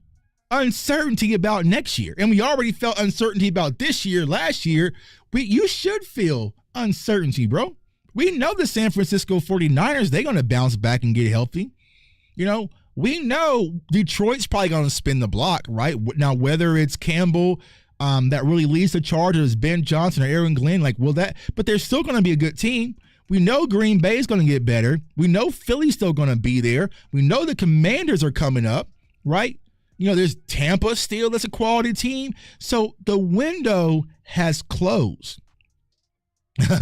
S1: uncertainty about next year. And we already felt uncertainty about this year, last year. You should feel uncertainty, bro. We know the San Francisco 49ers, they're going to bounce back and get healthy. You know, we know Detroit's probably going to spin the block, right? Now, whether it's Campbell that really leads the charge, or it's Ben Johnson or Aaron Glenn, but they're still going to be a good team. We know Green Bay is going to get better. We know Philly's still going to be there. We know the Commanders are coming up, right? There's Tampa still that's a quality team. So the window has closed.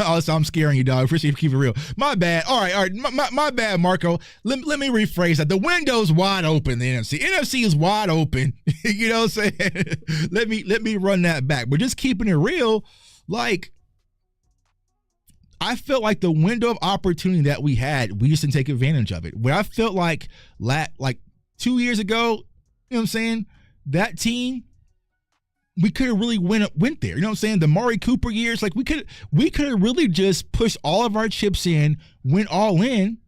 S1: Also, I'm scaring you, dog. Appreciate you keep it real. My bad. All right. My bad, Marco. Let me rephrase that. The window's wide open. The NFC. NFC is wide open. You know what I'm saying? let me run that back. But just keeping it real, like I felt like the window of opportunity that we had, we just didn't take advantage of it. Where I felt like 2 years ago, you know what I'm saying? That team, we could have really went there. You know what I'm saying? The Maury Cooper years, like we could have really just pushed all of our chips in, went all in,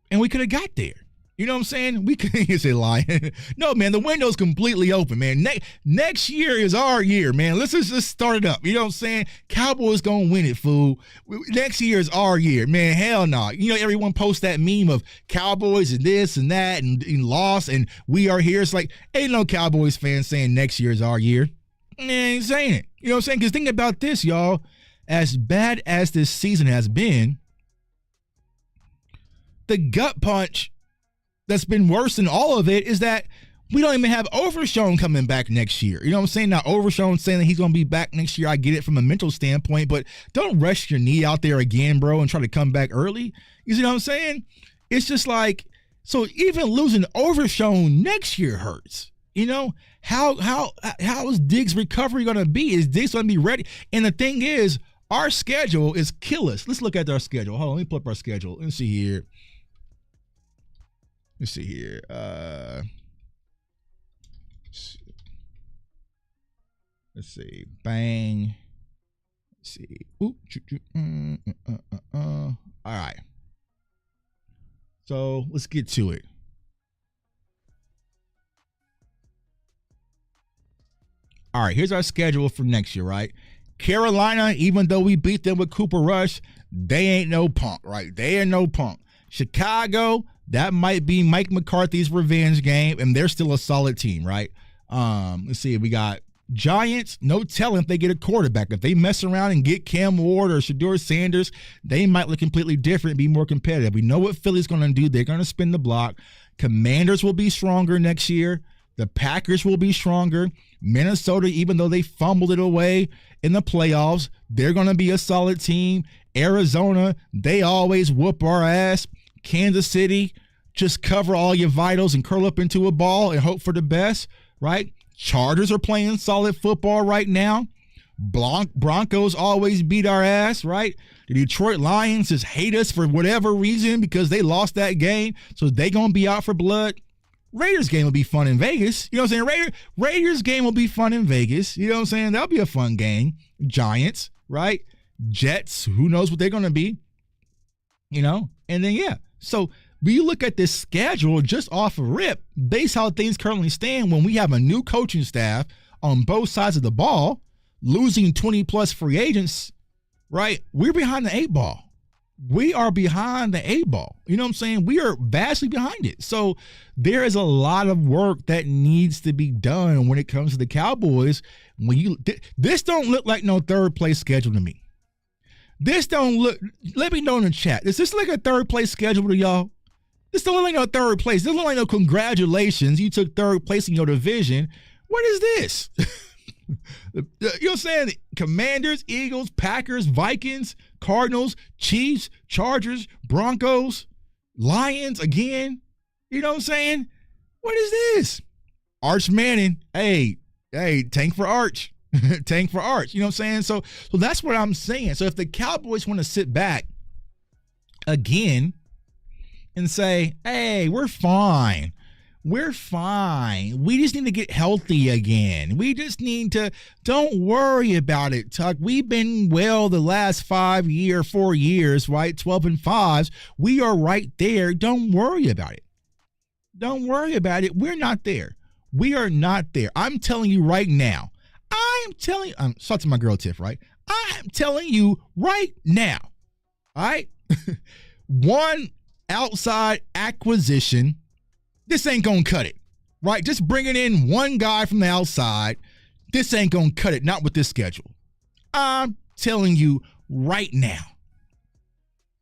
S1: and we could have got there. You know what I'm saying? We couldn't say lying. No, man, the window's completely open, man. Next year is our year, man. Let's just start it up. You know what I'm saying? Cowboys gonna win it, fool. Next year is our year, man. Hell no. Everyone posts that meme of Cowboys and this and that and loss and we are here. It's like, ain't no Cowboys fans saying next year is our year. Ain't saying it. You know what I'm saying? Because think about this, y'all. As bad as this season has been, the gut punch that's been worse than all of it is that we don't even have Overshown coming back next year. You know what I'm saying? Now, Overshown saying that he's going to be back next year. I get it from a mental standpoint, but don't rush your knee out there again, bro, and try to come back early. You see what I'm saying? It's just like, so even losing Overshown next year hurts. How is Diggs' recovery going to be? Is Diggs going to be ready? And the thing is, our schedule is kill us. Let's look at our schedule. Hold on, let me pull up our schedule. Let's see here. Let's see. Bang. Let's see. All right. So let's get to it. All right, here's our schedule for next year, right? Carolina, even though we beat them with Cooper Rush, they ain't no punk, right? They ain't no punk. Chicago, that might be Mike McCarthy's revenge game, and they're still a solid team, right? Let's see, we got Giants, no telling if they get a quarterback. If they mess around and get Cam Ward or Shedeur Sanders, they might look completely different and be more competitive. We know what Philly's going to do. They're going to spin the block. Commanders will be stronger next year. The Packers will be stronger. Minnesota, even though they fumbled it away in the playoffs, they're going to be a solid team. Arizona, they always whoop our ass. Kansas City, just cover all your vitals and curl up into a ball and hope for the best, right? Chargers are playing solid football right now. Broncos always beat our ass, right? The Detroit Lions just hate us for whatever reason because they lost that game, so they going to be out for blood. Raiders game will be fun in Vegas. You know what I'm saying? Raiders game will be fun in Vegas. You know what I'm saying? That'll be a fun game. Giants, right? Jets, who knows what they're going to be? And then, yeah. So when you look at this schedule just off of rip, based how things currently stand, when we have a new coaching staff on both sides of the ball, losing 20-plus free agents, right? We're behind the 8 ball. We are behind the 8 ball. You know what I'm saying? We are vastly behind it. So there is a lot of work that needs to be done when it comes to the Cowboys. This don't look like no third place schedule to me. This don't look, let me know in the chat. Does this look like a third place schedule to y'all? This don't look like no third place. This don't look like no congratulations. You took third place in your division. What is this? You know what I'm saying? Commanders, Eagles, Packers, Vikings, Cardinals, Chiefs, Chargers, Broncos, Lions again. You know what I'm saying? What is this? Arch Manning. Hey, tank for Arch. Tank for Arch. You know what I'm saying? So that's what I'm saying. So if the Cowboys want to sit back again and say, hey, we're fine. We're fine. We just need to get healthy again. We just need to, don't worry about it, Tuck. We've been well the last 4 years, right? 12-5s. We are right there. Don't worry about it. Don't worry about it. We're not there. We are not there. I'm telling you right now. Shout out to my girl Tiff, right? I'm telling you right now. All right? One outside acquisition, this ain't gonna cut it, right? Just bringing in one guy from the outside, this ain't gonna cut it, not with this schedule. I'm telling you right now.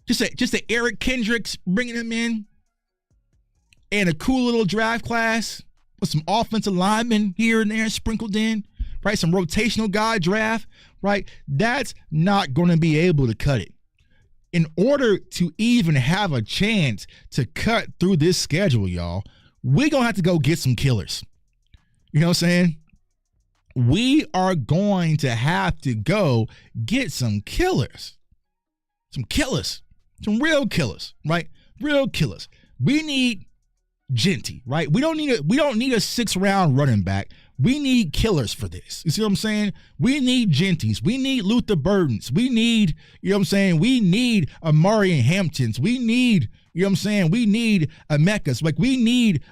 S1: Just a Eric Kendricks, bringing him in, and a cool little draft class, with some offensive linemen here and there sprinkled in, right? Some rotational guy draft, right? That's not going to be able to cut it. In order to even have a chance to cut through this schedule, y'all, we're going to have to go get some killers. You know what I'm saying? We are going to have to go get some killers. Some killers. Some real killers, right? Real killers. We need Genty, right? We don't need a 6th-round running back. We need killers for this. You see what I'm saying? We need Genties. We need Luther Burdens. We need, you know what I'm saying? We need Amari Hamptons. We need, you know what I'm saying? We need Emeka's. We need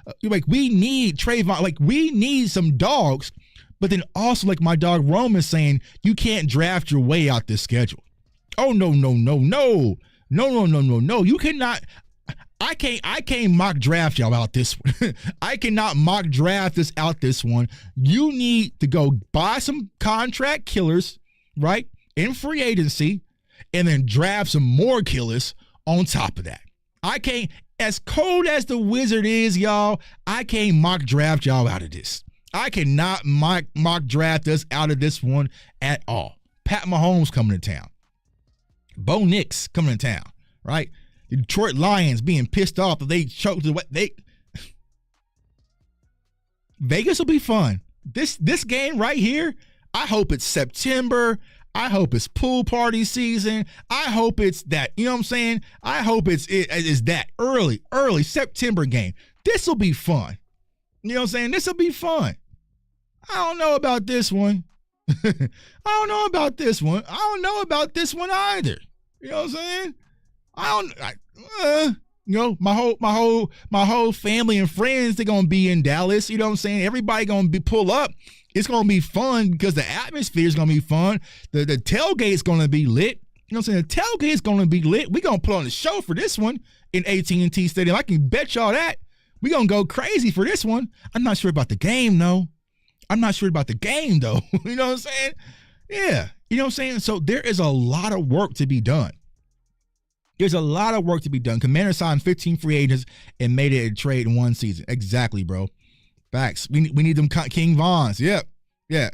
S1: Trayvon. We need some dogs. But then also, like my dog Roman saying, you can't draft your way out this schedule. Oh, no. You cannot. I can't mock draft y'all out this one. I cannot mock draft this out this one. You need to go buy some contract killers, right, in free agency, and then draft some more killers on top of that. I can't, as cold as the Wizard is, y'all, I can't mock draft y'all out of this. I cannot mock draft us out of this one at all. Pat Mahomes coming to town. Bo Nix coming to town, right? The Detroit Lions being pissed off that they choked the way Vegas will be fun. This game right here, I hope it's September. I hope it's pool party season. I hope it's that, you know what I'm saying? I hope it's that early September game. This will be fun. You know what I'm saying? This will be fun. I don't know about this one. I don't know about this one. I don't know about this one either. You know what I'm saying? My whole family and friends, they're gonna be in Dallas. You know what I'm saying? Everybody gonna pull up. It's gonna be fun because the atmosphere is gonna be fun. The tailgate's gonna be lit. You know what I'm saying? The tailgate's gonna be lit. We gonna put on a show for this one in AT&T Stadium. I can bet y'all that. We gonna go crazy for this one. I'm not sure about the game though. You know what I'm saying? Yeah. You know what I'm saying? So there is a lot of work to be done. Commander signed 15 free agents and made it a trade in one season. Exactly, bro. Facts. We need them King Vons. Yep. Yeah.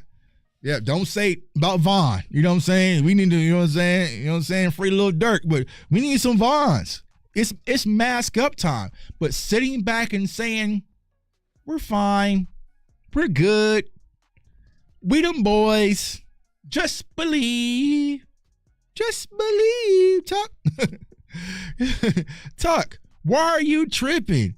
S1: Don't say about Vaughn. You know what I'm saying? We need to, you know what I'm saying? Free little Dirk, but we need some Vons. It's mask up time. But sitting back and saying, we're fine. We're good. We them boys. Just believe. Tuck. Tuck, why are you tripping?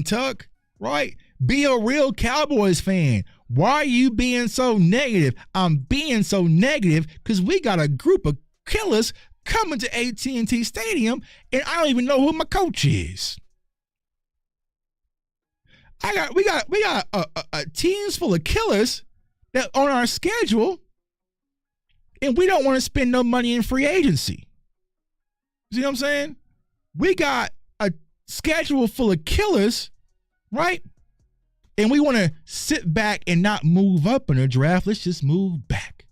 S1: Tuck? Right? Be a real Cowboys fan. Why are you being so negative? I'm being so negative because we got a group of killers coming to AT&T Stadium, and I don't even know who my coach is. We got a teams full of killers that on our schedule, and we don't want to spend no money in free agency. See what I'm saying? We got a schedule full of killers, right? And we want to sit back and not move up in the draft. Let's just move back.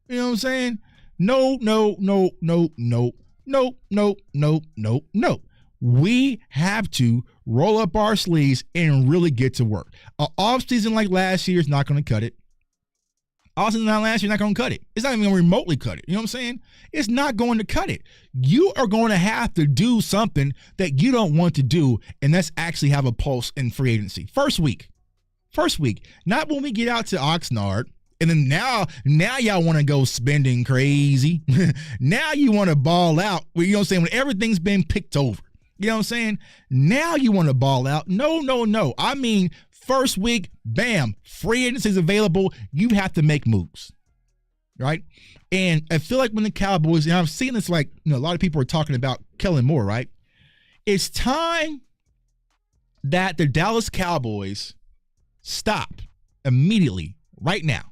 S1: You know what I'm saying? No. We have to roll up our sleeves and really get to work. An offseason like last year is not going to cut it. Offseason like last year is not going to cut it. It's not even going to remotely cut it. You know what I'm saying? It's not going to cut it. You are going to have to do something that you don't want to do, and that's actually have a pulse in free agency. First week. Not when we get out to Oxnard. And then now y'all want to go spending crazy. Now you want to ball out. You know what I'm saying? When everything's been picked over. You know what I'm saying? Now you want to ball out. No. I mean, first week, bam, free agency is available. You have to make moves. Right? And I feel like when the Cowboys, and I'm seeing this like, a lot of people are talking about Kellen Moore, right? It's time that the Dallas Cowboys stop immediately, right now.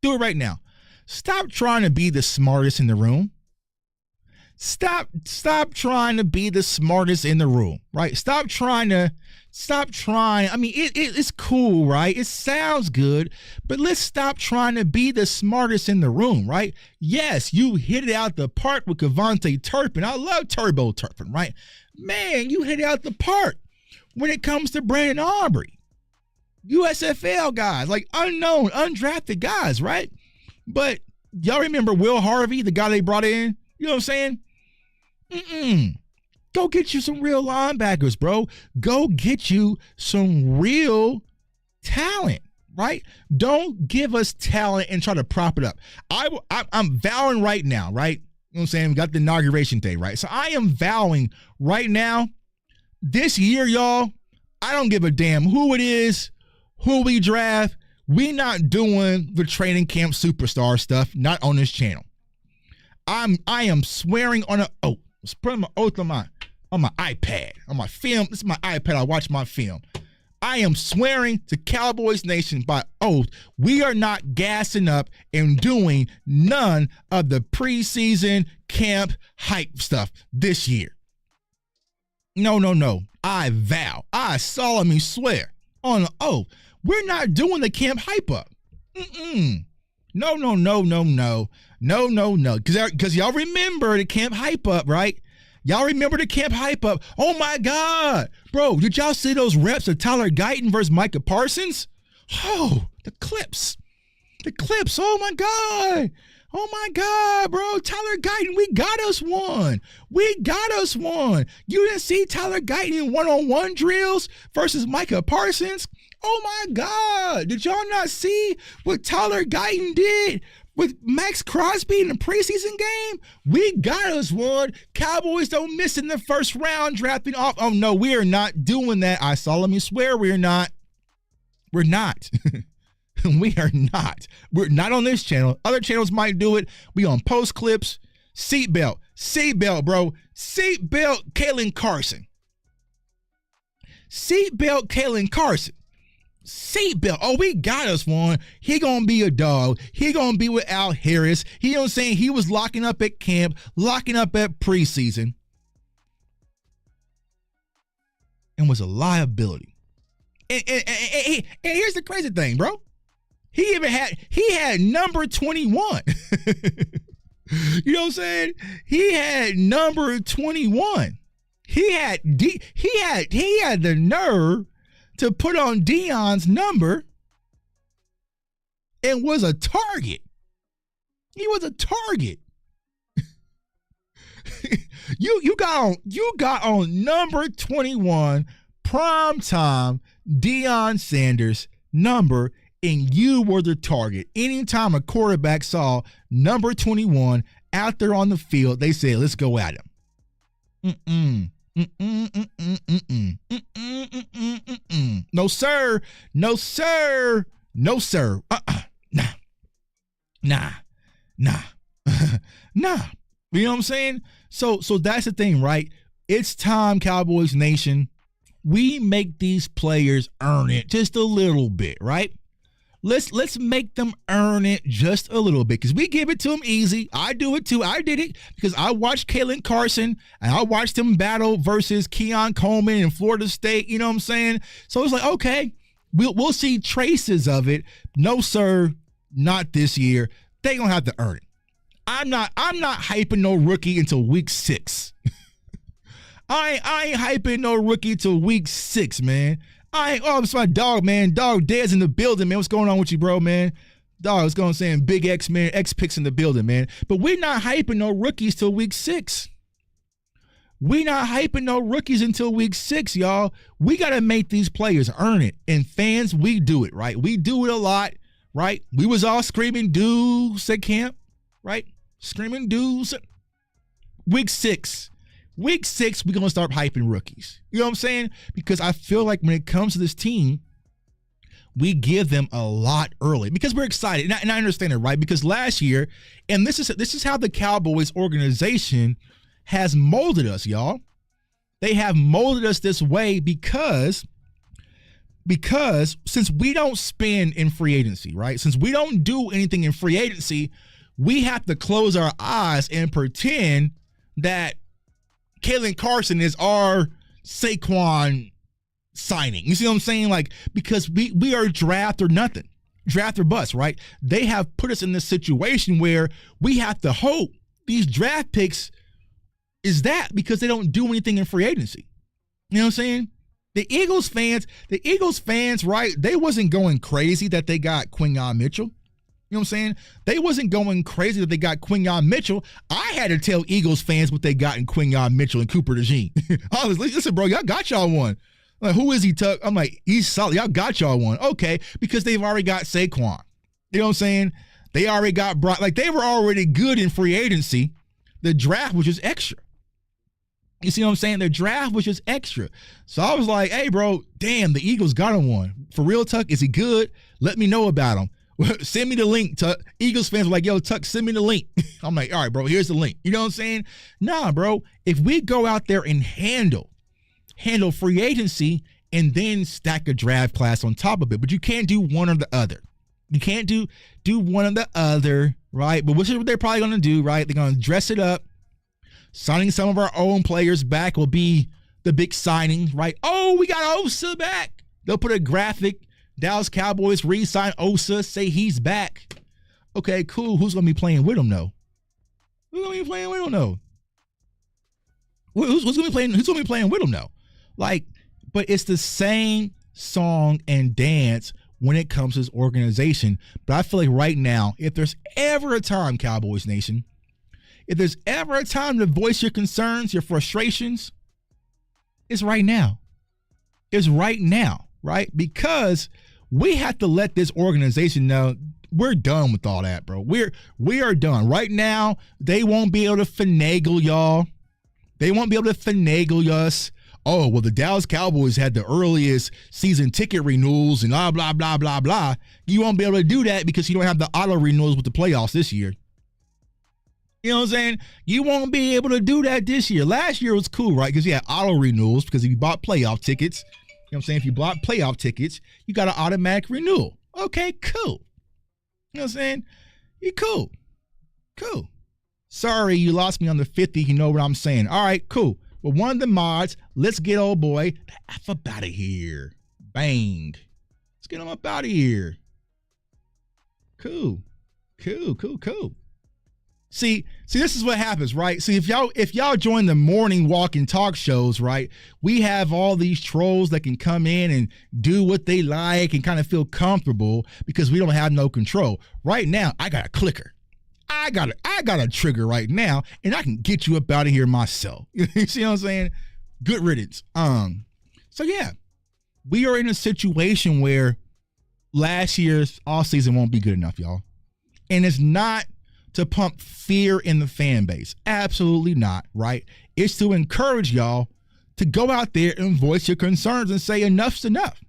S1: Do it right now. Stop trying to be the smartest in the room. Stop trying to be the smartest in the room, right? Stop trying. I mean, it's cool, right? It sounds good, but let's stop trying to be the smartest in the room, right? Yes, you hit it out the park with Kevontae Turpin. I love Turbo Turpin, right? Man, you hit it out the park when it comes to Brandon Aubrey. USFL guys, like unknown, undrafted guys, right? But y'all remember Will Harvey, the guy they brought in? You know what I'm saying? Go get you some real linebackers, bro. Go get you some real talent, right? Don't give us talent and try to prop it up. I'm vowing right now, right? You know what I'm saying? We got the inauguration day, right? So I am vowing right now, this year, y'all, I don't give a damn who it is, who we draft. We not doing the training camp superstar stuff, not on this channel. I am swearing on let's put my oath on my iPad, on my film. This is my iPad. I watch my film. I am swearing to Cowboys Nation by oath, we are not gassing up and doing none of the preseason camp hype stuff this year. No. I vow, I solemnly swear on an oath, we're not doing the camp hype up. No. Because y'all remember the camp hype up, right? Y'all remember the camp hype up. Oh my God. Bro, did y'all see those reps of Tyler Guyton versus Micah Parsons? Oh, the clips. Oh my God. Bro. Tyler Guyton, we got us one. You didn't see Tyler Guyton in one-on-one drills versus Micah Parsons? Oh my God. Did y'all not see what Tyler Guyton did with Max Crosby in the preseason game? We got us one. Cowboys don't miss in the first round drafting off. Oh no, we are not doing that. I solemnly swear we're not. We're not. We are not. We're not on this channel. Other channels might do it. We on post clips. Seatbelt, bro. Seatbelt, Kellen Carson. Seatbelt. Oh, we got us one. He gonna be a dog. He gonna be with Al Harris. You know what I'm saying? He was locking up at camp, locking up at preseason, and was a liability. And here's the crazy thing, bro. He had number 21. You know what I'm saying? He had number 21. He had the nerve to put on Deion's number and was a target. He was a target. You got on number 21 primetime Deion Sanders number, and you were the target. Anytime a quarterback saw number 21 out there on the field, they said, let's go at him. No, sir. Nah. You know what I'm saying? So that's the thing, right? It's time, Cowboys Nation. We make these players earn it just a little bit, right? Let's make them earn it just a little bit, because we give it to them easy. I do it too. I did it because I watched Kellen Carson and I watched him battle versus Keon Coleman in Florida State. You know what I'm saying? So it's like, okay, we'll see traces of it. No, sir, not this year. They gonna have to earn it. I'm not hyping no rookie until week 6. I ain't hyping no rookie till week 6, man. It's my dog, man. Dog Dez in the building, man. What's going on with you, bro, man? Dog, I was going saying Big X, man. X picks in the building, man. But we're not hyping no rookies till week 6. We not hyping no rookies until week 6, y'all. We got to make these players earn it. And fans, we do it, right? We do it a lot, right? We was all screaming dudes at camp, right? Screaming dudes. Week 6. Week 6, we're going to start hyping rookies. You know what I'm saying? Because I feel like when it comes to this team, we give them a lot early because we're excited. And I understand it, right? Because last year, and this is how the Cowboys organization has molded us, y'all. They have molded us this way because since we don't spend in free agency, right? Since we don't do anything in free agency, we have to close our eyes and pretend that Kellen Carson is our Saquon signing. You see what I'm saying? Like, because we are draft or nothing, draft or bust, right? They have put us in this situation where we have to hope these draft picks is that because they don't do anything in free agency. You know what I'm saying? The Eagles fans, right? They wasn't going crazy that they got Quinyon Mitchell. You know what I'm saying? They wasn't going crazy that they got Quinyon Mitchell. I had to tell Eagles fans what they got in Quinyon Mitchell and Cooper DeJean. I was like, listen, bro, y'all got y'all one. Like, who is he, Tuck? I'm like, he's solid. Y'all got y'all one. Okay, because they've already got Saquon. You know what I'm saying? They already got Brock. Like, they were already good in free agency. The draft was just extra. You see what I'm saying? The draft was just extra. So I was like, hey, bro, damn, the Eagles got him one. For real, Tuck, is he good? Let me know about him. Send me the link, Tuck. Eagles fans were like, yo, Tuck, send me the link. I'm like, all right, bro, here's the link. You know what I'm saying? Nah, bro, if we go out there and handle free agency and then stack a draft class on top of it, but you can't do one or the other. You can't do one or the other, right? But which is what they're probably going to do, right? They're going to dress it up. Signing some of our own players back will be the big signing, right? Oh, we got Osa back. They'll put a graphic. Dallas Cowboys re-sign Osa, say he's back. Okay, cool. Who's going to be playing with him, though? Who's going to be playing with him, though? Who's going to be playing with him, though? Like, but it's the same song and dance when it comes to this organization. But I feel like right now, if there's ever a time, Cowboys Nation, if there's ever a time to voice your concerns, your frustrations, it's right now. It's right now, right? Because we have to let this organization know we're done with all that, bro. We are done. Right now, they won't be able to finagle y'all. They won't be able to finagle us. Oh, well, the Dallas Cowboys had the earliest season ticket renewals and blah, blah, blah, blah, blah. You won't be able to do that because you don't have the auto renewals with the playoffs this year. You know what I'm saying? You won't be able to do that this year. Last year was cool, right? Because you had auto renewals because if you bought playoff tickets, you know what I'm saying? If you bought playoff tickets, you got an automatic renewal. Okay, cool. You know what I'm saying? You cool. Cool. Sorry, you lost me on the 50. You know what I'm saying. All right, cool. Well, one of the mods, let's get old boy the F up out of here. Bang. Let's get him up out of here. Cool. See, this is what happens, right? See, if y'all join the morning walk and talk shows, right, we have all these trolls that can come in and do what they like and kind of feel comfortable because we don't have no control. Right now, I got a clicker. I got a trigger right now, and I can get you up out of here myself. You see what I'm saying? Good riddance. So yeah, we are in a situation where last year's offseason won't be good enough, y'all. And it's not to pump fear in the fan base. Absolutely not, right? It's to encourage y'all to go out there and voice your concerns and say enough's enough.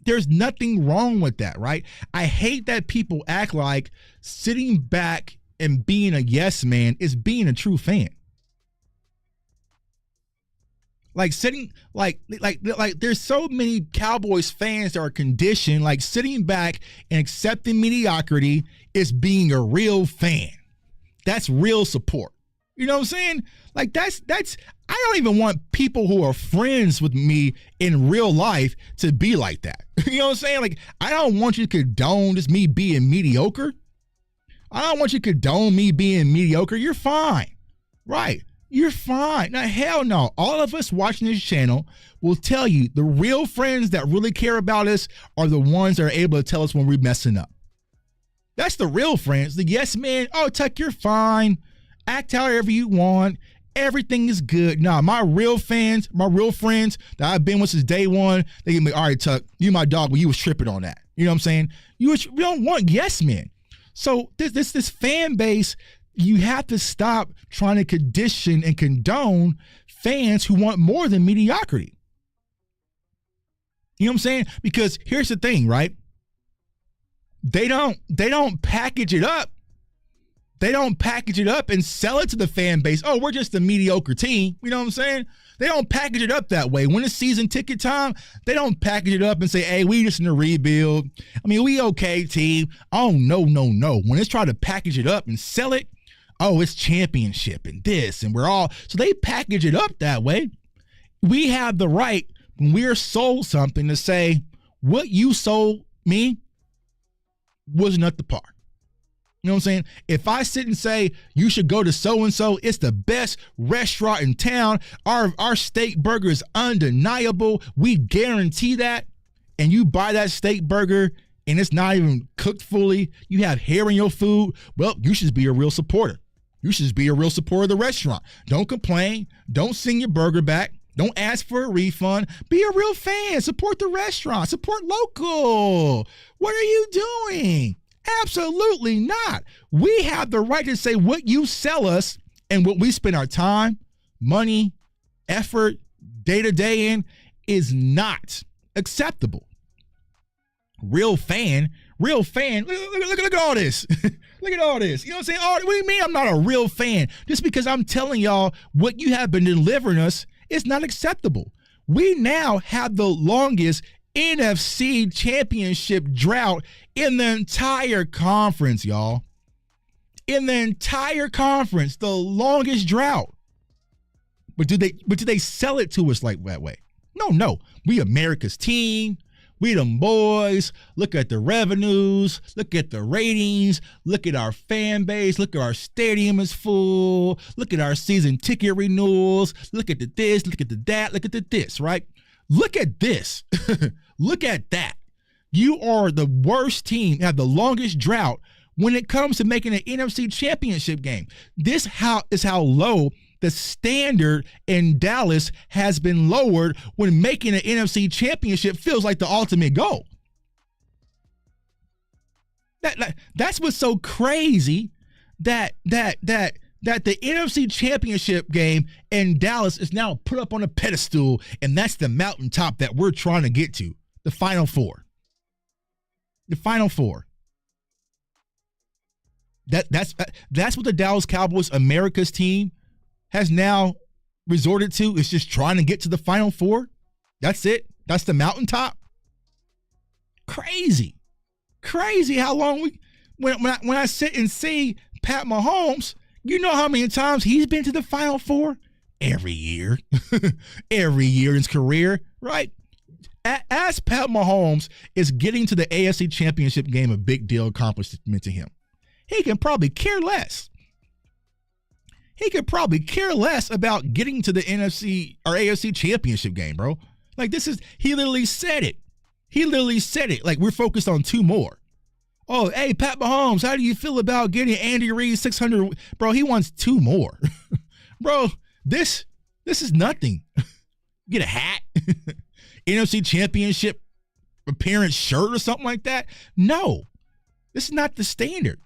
S1: There's nothing wrong with that, right? I hate that people act like sitting back and being a yes man is being a true fan. Like sitting, like there's so many Cowboys fans that are conditioned, like sitting back and accepting mediocrity is being a real fan. That's real support. You know what I'm saying? Like that's I don't even want people who are friends with me in real life to be like that. You know what I'm saying? Like I don't want you to condone just me being mediocre. I don't want you to condone me being mediocre. You're fine. Right. You're fine. Now, hell no. All of us watching this channel will tell you the real friends that really care about us are the ones that are able to tell us when we're messing up. That's the real friends. The yes man, oh, Tuck, you're fine. Act however you want. Everything is good. Nah, my real fans, my real friends that I've been with since day one, they give me, all right, Tuck, you my dog, but you was tripping on that. You know what I'm saying? We don't want yes men. So this fan base, you have to stop trying to condition and condone fans who want more than mediocrity. You know what I'm saying? Because here's the thing, right? They don't package it up. They don't package it up and sell it to the fan base. Oh, we're just a mediocre team. You know what I'm saying? They don't package it up that way. When it's season ticket time, they don't package it up and say, hey, we just in a rebuild. I mean, we okay, team. Oh, no. When it's trying to package it up and sell it, oh, it's championship and this, and we're all. So they package it up that way. We have the right, when we're sold something, to say, what you sold me wasn't up to par. You know what I'm saying? If I sit and say you should go to so-and-so, it's the best restaurant in town. Our steak burger is undeniable. We guarantee that. And you buy that steak burger and it's not even cooked fully. You have hair in your food. Well, you should be a real supporter. You should just be a real supporter of the restaurant. Don't complain. Don't send your burger back. Don't ask for a refund. Be a real fan. Support the restaurant. Support local. What are you doing? Absolutely not. We have the right to say what you sell us and what we spend our time, money, effort, day to day in is not acceptable. Real fan. Look at all this. Look at all this. You know what I'm saying? What do you mean I'm not a real fan? Just because I'm telling y'all what you have been delivering us is not acceptable. We now have the longest NFC championship drought in the entire conference, y'all. In the entire conference, the longest drought. But do they sell it to us like that way? No. We America's team. We them boys. Look at the revenues. Look at the ratings. Look at our fan base. Look at our stadium is full. Look at our season ticket renewals. Look at the this. Look at the that. Look at the this, right? Look at this. Look at that. You are the worst team, have the longest drought when it comes to making an NFC championship game. This is how low the standard in Dallas has been lowered when making an NFC championship feels like the ultimate goal. That's what's so crazy that the NFC championship game in Dallas is now put up on a pedestal, and that's the mountaintop that we're trying to get to, the Final Four. The Final Four. That's what the Dallas Cowboys, America's team, has now resorted to. Is just trying to get to the Final Four. That's it. That's the mountaintop. Crazy how long when I sit and see Pat Mahomes, you know how many times he's been to the Final Four? Every year. Every year in his career, right? As Pat Mahomes is getting to the AFC Championship game a big deal accomplishment to him. He can probably care less. He could probably care less about getting to the NFC or AFC Championship game, bro. Like he literally said it. Like we're focused on two more. Oh, hey, Pat Mahomes, how do you feel about getting Andy Reid 600? Bro, he wants two more. Bro, this is nothing. Get a hat, NFC Championship appearance shirt or something like that. No, this is not the standard.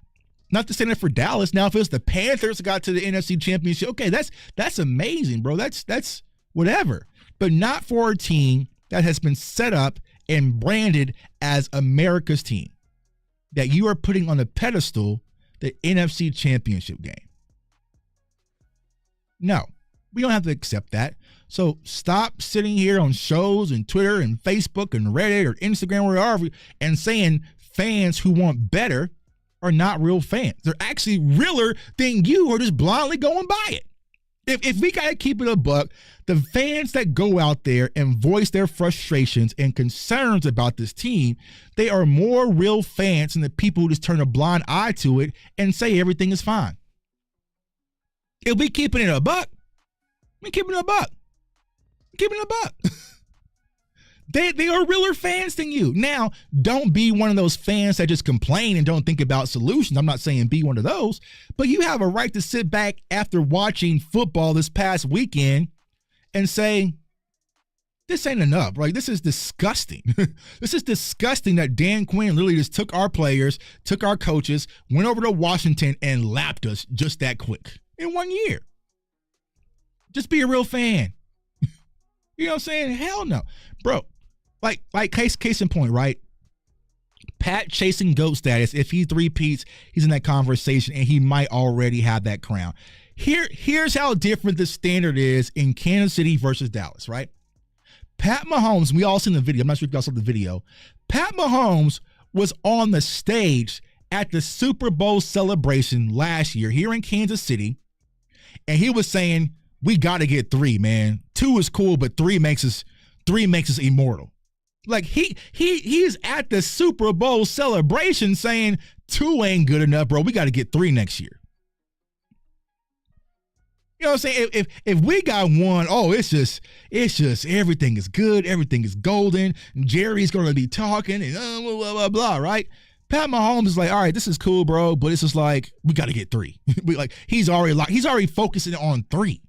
S1: Not the standard for Dallas. Now, if it was the Panthers that got to the NFC Championship, okay, that's amazing, bro. That's whatever. But not for a team that has been set up and branded as America's team, that you are putting on the pedestal the NFC Championship game. No, we don't have to accept that. So stop sitting here on shows and Twitter and Facebook and Reddit or Instagram, wherever, and saying fans who want better are not real fans. They're actually realer than you are just blindly going by it. If we got to keep it a buck, the fans that go out there and voice their frustrations and concerns about this team, they are more real fans than the people who just turn a blind eye to it and say everything is fine. If we keeping it a buck, we keeping it a buck. Keeping it a buck. They are realer fans than you. Now, don't be one of those fans that just complain and don't think about solutions. I'm not saying be one of those, but you have a right to sit back after watching football this past weekend and say, this ain't enough, right? This is disgusting. This is disgusting that Dan Quinn literally just took our players, took our coaches, went over to Washington and lapped us just that quick in 1 year. Just be a real fan. You know what I'm saying? Hell no. Bro, like case in point, right? Pat chasing GOAT status. If he three-peats, he's in that conversation and he might already have that crown. Here's how different the standard is in Kansas City versus Dallas, right? Pat Mahomes, we all seen the video. I'm not sure if y'all saw the video. Pat Mahomes was on the stage at the Super Bowl celebration last year here in Kansas City, and he was saying, we got to get 3, man. 2 is cool, but 3 makes us immortal. Like he's at the Super Bowl celebration saying 2 ain't good enough, bro. We got to get 3 next year. You know what I'm saying? If we got 1, it's just everything is good, everything is golden. And Jerry's gonna be talking and blah blah blah blah, right? Pat Mahomes is like, all right, this is cool, bro, but it's just like we got to get 3. He's already focusing on 3.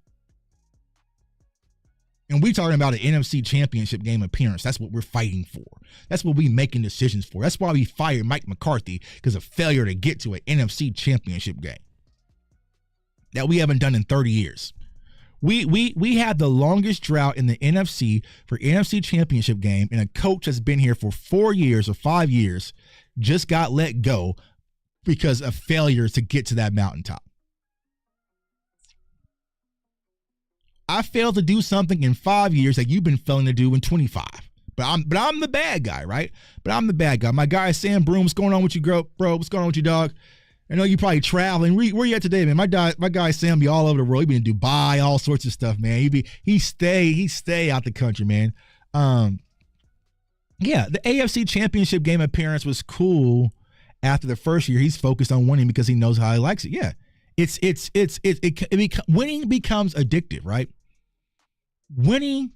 S1: And we talking about an NFC Championship game appearance. That's what we're fighting for. That's what we making decisions for. That's why we fired Mike McCarthy, because of failure to get to an NFC Championship game that we haven't done in 30 years. We had the longest drought in the NFC for NFC Championship game, and a coach that's been here for 4 years or 5 years just got let go because of failure to get to that mountaintop. I failed to do something in 5 years that you've been failing to do in 25. But I'm the bad guy, right? But I'm the bad guy. My guy Sam Broom, what's going on with you, bro? What's going on with you, dog? I know you probably traveling. Where you at today, man? My guy Sam be all over the world. He been in Dubai, all sorts of stuff, man. He stay out the country, man. Yeah, the AFC Championship game appearance was cool. After the first year, he's focused on winning because he knows how he likes it. Yeah, winning becomes addictive, right? Winning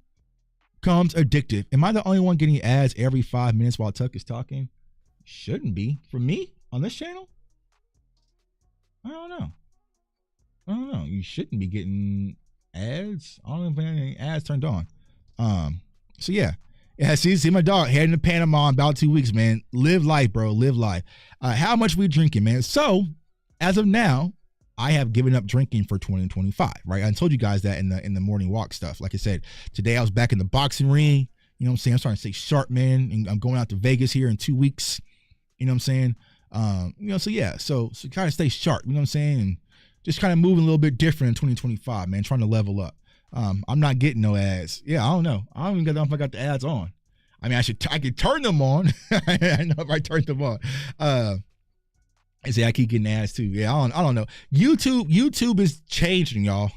S1: becomes addictive. Am I the only one getting ads every 5 minutes while Tuck is talking? Shouldn't be. For me on this channel? I don't know. You shouldn't be getting ads. I don't know if any ads turned on. So yeah. Yeah, see my dog heading to Panama in about 2 weeks, man. Live life, bro. Live life. How much we drinking, man? So, as of now, I have given up drinking for 2025, right? I told you guys that in the morning walk stuff. Like I said, today I was back in the boxing ring. You know what I'm saying? I'm starting to stay sharp, man. And I'm going out to Vegas here in 2 weeks. You know what I'm saying? So yeah, so kind of stay sharp, you know what I'm saying? And just kind of moving a little bit different in 2025, man, trying to level up. I'm not getting no ads. Yeah, I don't know. I don't even know if I got the ads on. I mean, I could turn them on. I know if I turned them on. I say I keep getting ads too. Yeah, I don't know. YouTube is changing, y'all.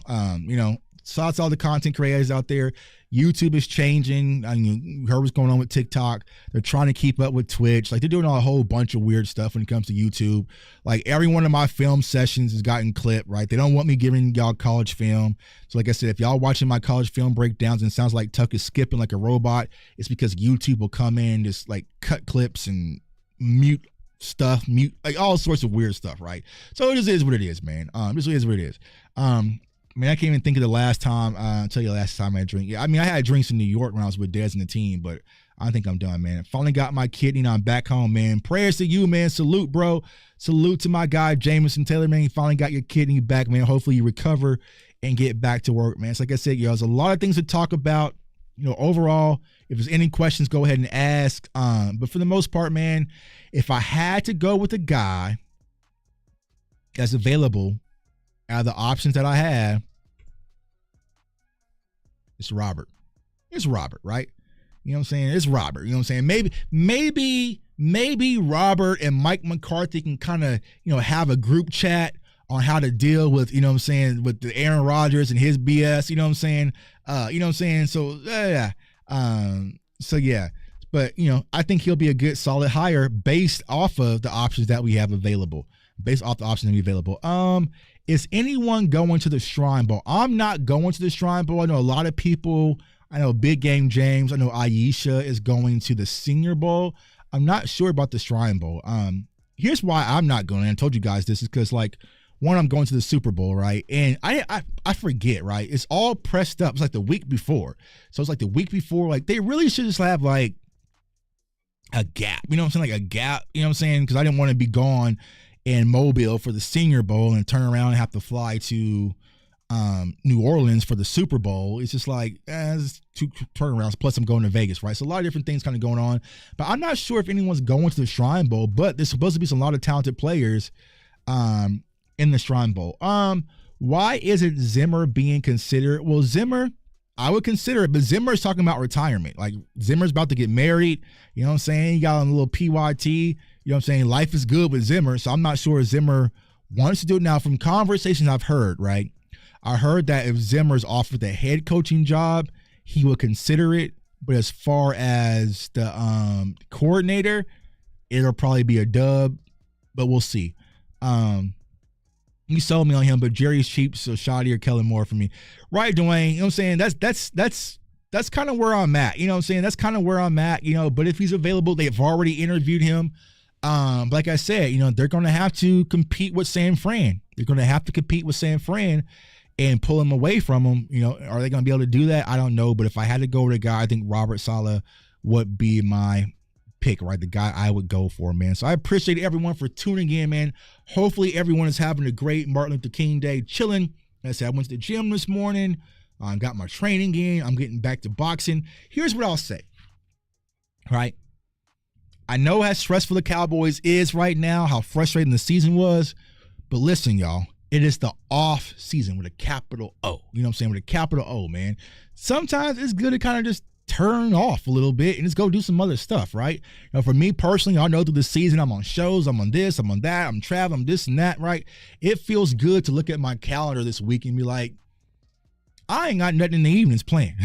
S1: Shout out to all the content creators out there. YouTube is changing. I mean, you heard what's going on with TikTok. They're trying to keep up with Twitch. Like, they're doing a whole bunch of weird stuff when it comes to YouTube. Like, every one of my film sessions has gotten clipped, right? They don't want me giving y'all college film. So like I said, if y'all watching my college film breakdowns and it sounds like Tuck is skipping like a robot, it's because YouTube will come in, just like cut clips and mute like all sorts of weird stuff, right? So it just is what it is, man. This is what it is. I mean, I can't even think of the last time. I'll tell you the last time I had a drink. Yeah, I mean, I had drinks in New York when I was with Dez and the team, but I think I'm done, man. Finally got my kidney, and I'm back home, man. Prayers to you, man. Salute, bro. Salute to my guy, Jameson Taylor, man. You finally got your kidney back, man. Hopefully you recover and get back to work, man. So like I said, there's a lot of things to talk about. Overall, if there's any questions, go ahead and ask. But for the most part, man, if I had to go with a guy that's available out of the options that I have, it's Robert. It's Robert, right? You know what I'm saying? It's Robert. You know what I'm saying? Maybe Robert and Mike McCarthy can kind of, have a group chat on how to deal with, you know what I'm saying, with the Aaron Rodgers and his BS, you know what I'm saying? So, yeah. So, yeah. But, I think he'll be a good, solid hire based off of the options that we have available. Is anyone going to the Shrine Bowl? I'm not going to the Shrine Bowl. I know a lot of people. I know Big Game James. I know Aisha is going to the Senior Bowl. I'm not sure about the Shrine Bowl. Here's why I'm not going. I told you guys this is because, one, I'm going to the Super Bowl, right? And I forget, right? It's all pressed up. It's like the week before. So it's like the week before. Like, they really should just have, a gap. You know what I'm saying? Like a gap. You know what I'm saying? Because I didn't want to be gone in Mobile for the Senior Bowl and turn around and have to fly to New Orleans for the Super Bowl. It's just it's 2 turnarounds. Plus, I'm going to Vegas, right? So a lot of different things kind of going on. But I'm not sure if anyone's going to the Shrine Bowl. But there's supposed to be a lot of talented players in the Shrine Bowl. Why isn't Zimmer being considered? Well, Zimmer, I would consider it, but Zimmer's talking about retirement. Like, Zimmer's about to get married. You know what I'm saying? He got on a little PYT. You know what I'm saying? Life is good with Zimmer. So I'm not sure if Zimmer wants to do it. Now, from conversations I've heard, right? I heard that if Zimmer's offered the head coaching job, he would consider it. But as far as the coordinator, it'll probably be a dub, but we'll see. You sold me on him, but Jerry's cheap, so Shoddy or Kellen Moore for me. Right, Dwayne, you know what I'm saying? That's kind of where I'm at. You know what I'm saying? That's kind of where I'm at, you know, but if he's available, they've already interviewed him. Like I said, you know, they're going to have to compete with San Fran. They're going to have to compete with San Fran and pull him away from him. You know, are they going to be able to do that? I don't know. But if I had to go with a guy, I think Robert Saleh would be my pick, right? The guy I would go for, man. So I appreciate everyone for tuning in, man. Hopefully everyone is having a great Martin Luther King Day, chilling. Like I said, I went to the gym this morning. Got my training in. I'm getting back to boxing. Here's what I'll say, right? I know how stressful the Cowboys is right now, how frustrating the season was. But listen, y'all, it is the off season with a capital O. You know what I'm saying? With a capital O, man. Sometimes it's good to kind of just turn off a little bit and just go do some other stuff, right? You know, for me personally, I know through the season I'm on shows, I'm on this, I'm on that, I'm traveling, I'm this and that, right? It feels good to look at my calendar this week and be like, I ain't got nothing in the evenings playing.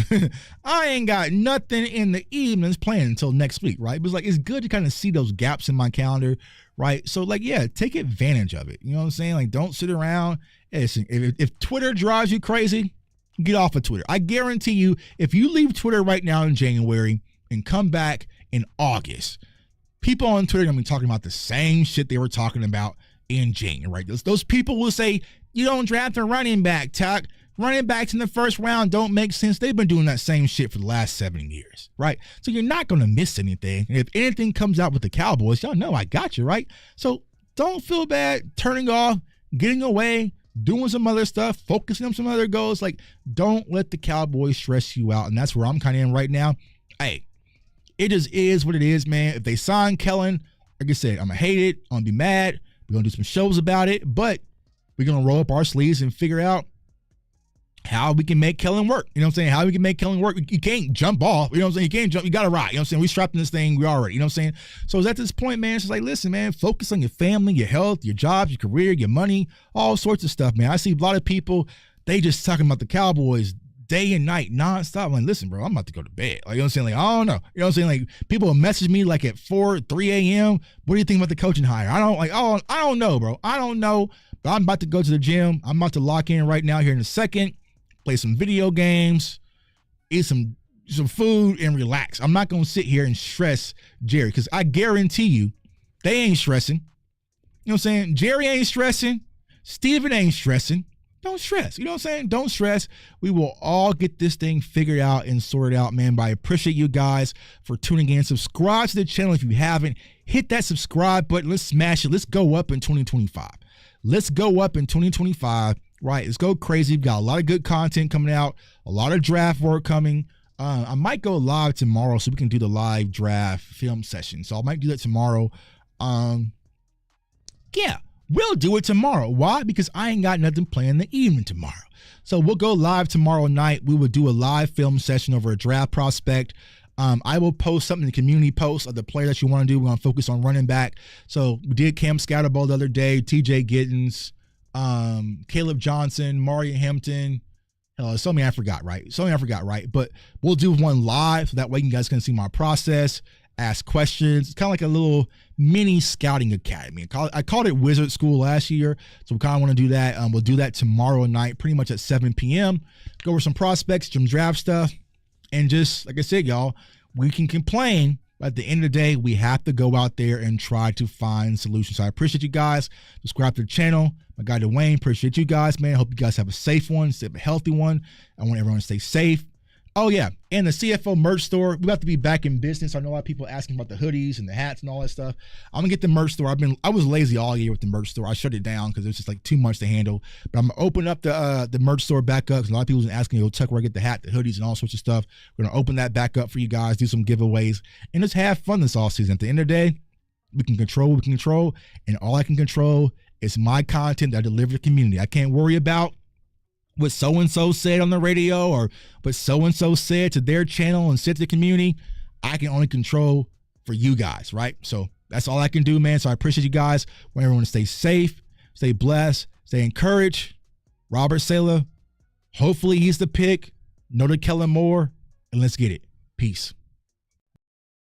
S1: I ain't got nothing in the evenings playing until next week, right? But it's like, it's good to kind of see those gaps in my calendar, right? So like, yeah, take advantage of it. You know what I'm saying? Like, don't sit around. Listen, if Twitter drives you crazy, get off of Twitter. I guarantee you, if you leave Twitter right now in January and come back in August, people on Twitter are going to be talking about the same shit they were talking about in January, right? Those people will say, you don't draft a running back, Tuck. Running backs in the first round don't make sense. They've been doing that same shit for the last 7 years, right? So you're not going to miss anything. And if anything comes out with the Cowboys, y'all know I got you, right? So don't feel bad turning off, getting away, doing some other stuff, focusing on some other goals. Like, don't let the Cowboys stress you out. And that's where I'm kind of in right now. Hey, it just is what it is, man. If they sign Kellen, like I said, I'm going to hate it. I'm going to be mad. We're going to do some shows about it. But we're going to roll up our sleeves and figure out how we can make Kellen work. You know what I'm saying? How we can make Kellen work. You can't jump off. You know what I'm saying? You can't jump. You got to ride. You know what I'm saying? We strapped in this thing. We already. You know what I'm saying? So it's at this point, man, it's just like, listen, man, focus on your family, your health, your job, your career, your money, all sorts of stuff, man. I see a lot of people, they just talking about the Cowboys day and night, nonstop. I'm like, listen, bro, I'm about to go to bed. Like, you know what I'm saying? Like, I don't know. You know what I'm saying? Like, people will message me like at 3 a.m. What do you think about the coaching hire? I don't know, bro. I don't know. But I'm about to go to the gym. I'm about to lock in right now here in a second. Play some video games, eat some food, and relax. I'm not going to sit here and stress Jerry, because I guarantee you they ain't stressing. You know what I'm saying? Jerry ain't stressing. Steven ain't stressing. Don't stress. You know what I'm saying? Don't stress. We will all get this thing figured out and sorted out, man. But I appreciate you guys for tuning in. Subscribe to the channel if you haven't. Hit that subscribe button. Let's smash it. Let's go up in 2025. Let's go up in 2025. Right, let's go crazy. We've got a lot of good content coming out, a lot of draft work coming. I might go live tomorrow so we can do the live draft film session. So I might do that tomorrow. Yeah, we'll do it tomorrow. Why? Because I ain't got nothing planned in the evening tomorrow. So we'll go live tomorrow night. We will do a live film session over a draft prospect. I will post something in the community post of the player that you want to do. We're going to focus on running back. So we did Cam Scatterbo the other day, TJ Giddens, Caleb Johnson, Mario Hampton. So many I forgot, right? But we'll do one live so that way you guys can see my process, ask questions. It's kind of like a little mini scouting academy. I called it Wizard School last year, so we kind of want to do that. We'll do that tomorrow night, pretty much at 7 p.m. Go over some prospects, some draft stuff, and just, like I said, y'all, we can complain, but at the end of the day, we have to go out there and try to find solutions. So I appreciate you guys. Subscribe to the channel. My guy Dwayne, appreciate you guys, man. Hope you guys have a safe one, a healthy one. I want everyone to stay safe. Oh, yeah, and the CFO merch store, we have to be back in business. I know a lot of people asking about the hoodies and the hats and all that stuff. I'm going to get the merch store. I was lazy all year with the merch store. I shut it down because it was just like too much to handle. But I'm going to open up the merch store back up because a lot of people have been asking, Tuck, where I get the hat, the hoodies, and all sorts of stuff. We're going to open that back up for you guys, do some giveaways, and just have fun this offseason. At the end of the day, we can control what we can control, and all I can control is my content that I deliver to the community. I can't worry about what so-and-so said on the radio or what so-and-so said to their channel and said to the community. I can only control for you guys, right? So that's all I can do, man. So I appreciate you guys. I want everyone to stay safe, stay blessed, stay encouraged. Robert Saleh, hopefully he's the pick. No to Kellen Moore, and let's get it. Peace.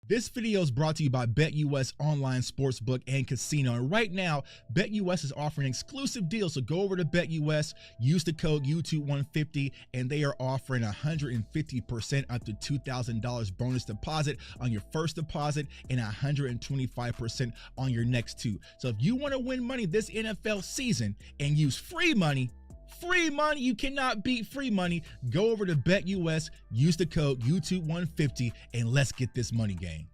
S1: This video is brought to you by BetUS Online Sportsbook and Casino. And right now, BetUS is offering exclusive deals. So go over to BetUS, use the code YouTube150, and they are offering 150% up to $2,000 bonus deposit on your first deposit and 125% on your next two. So if you want to win money this NFL season and use free money, you cannot beat free money. Go over to BetUS, use the code YouTube150, and let's get this money, gang.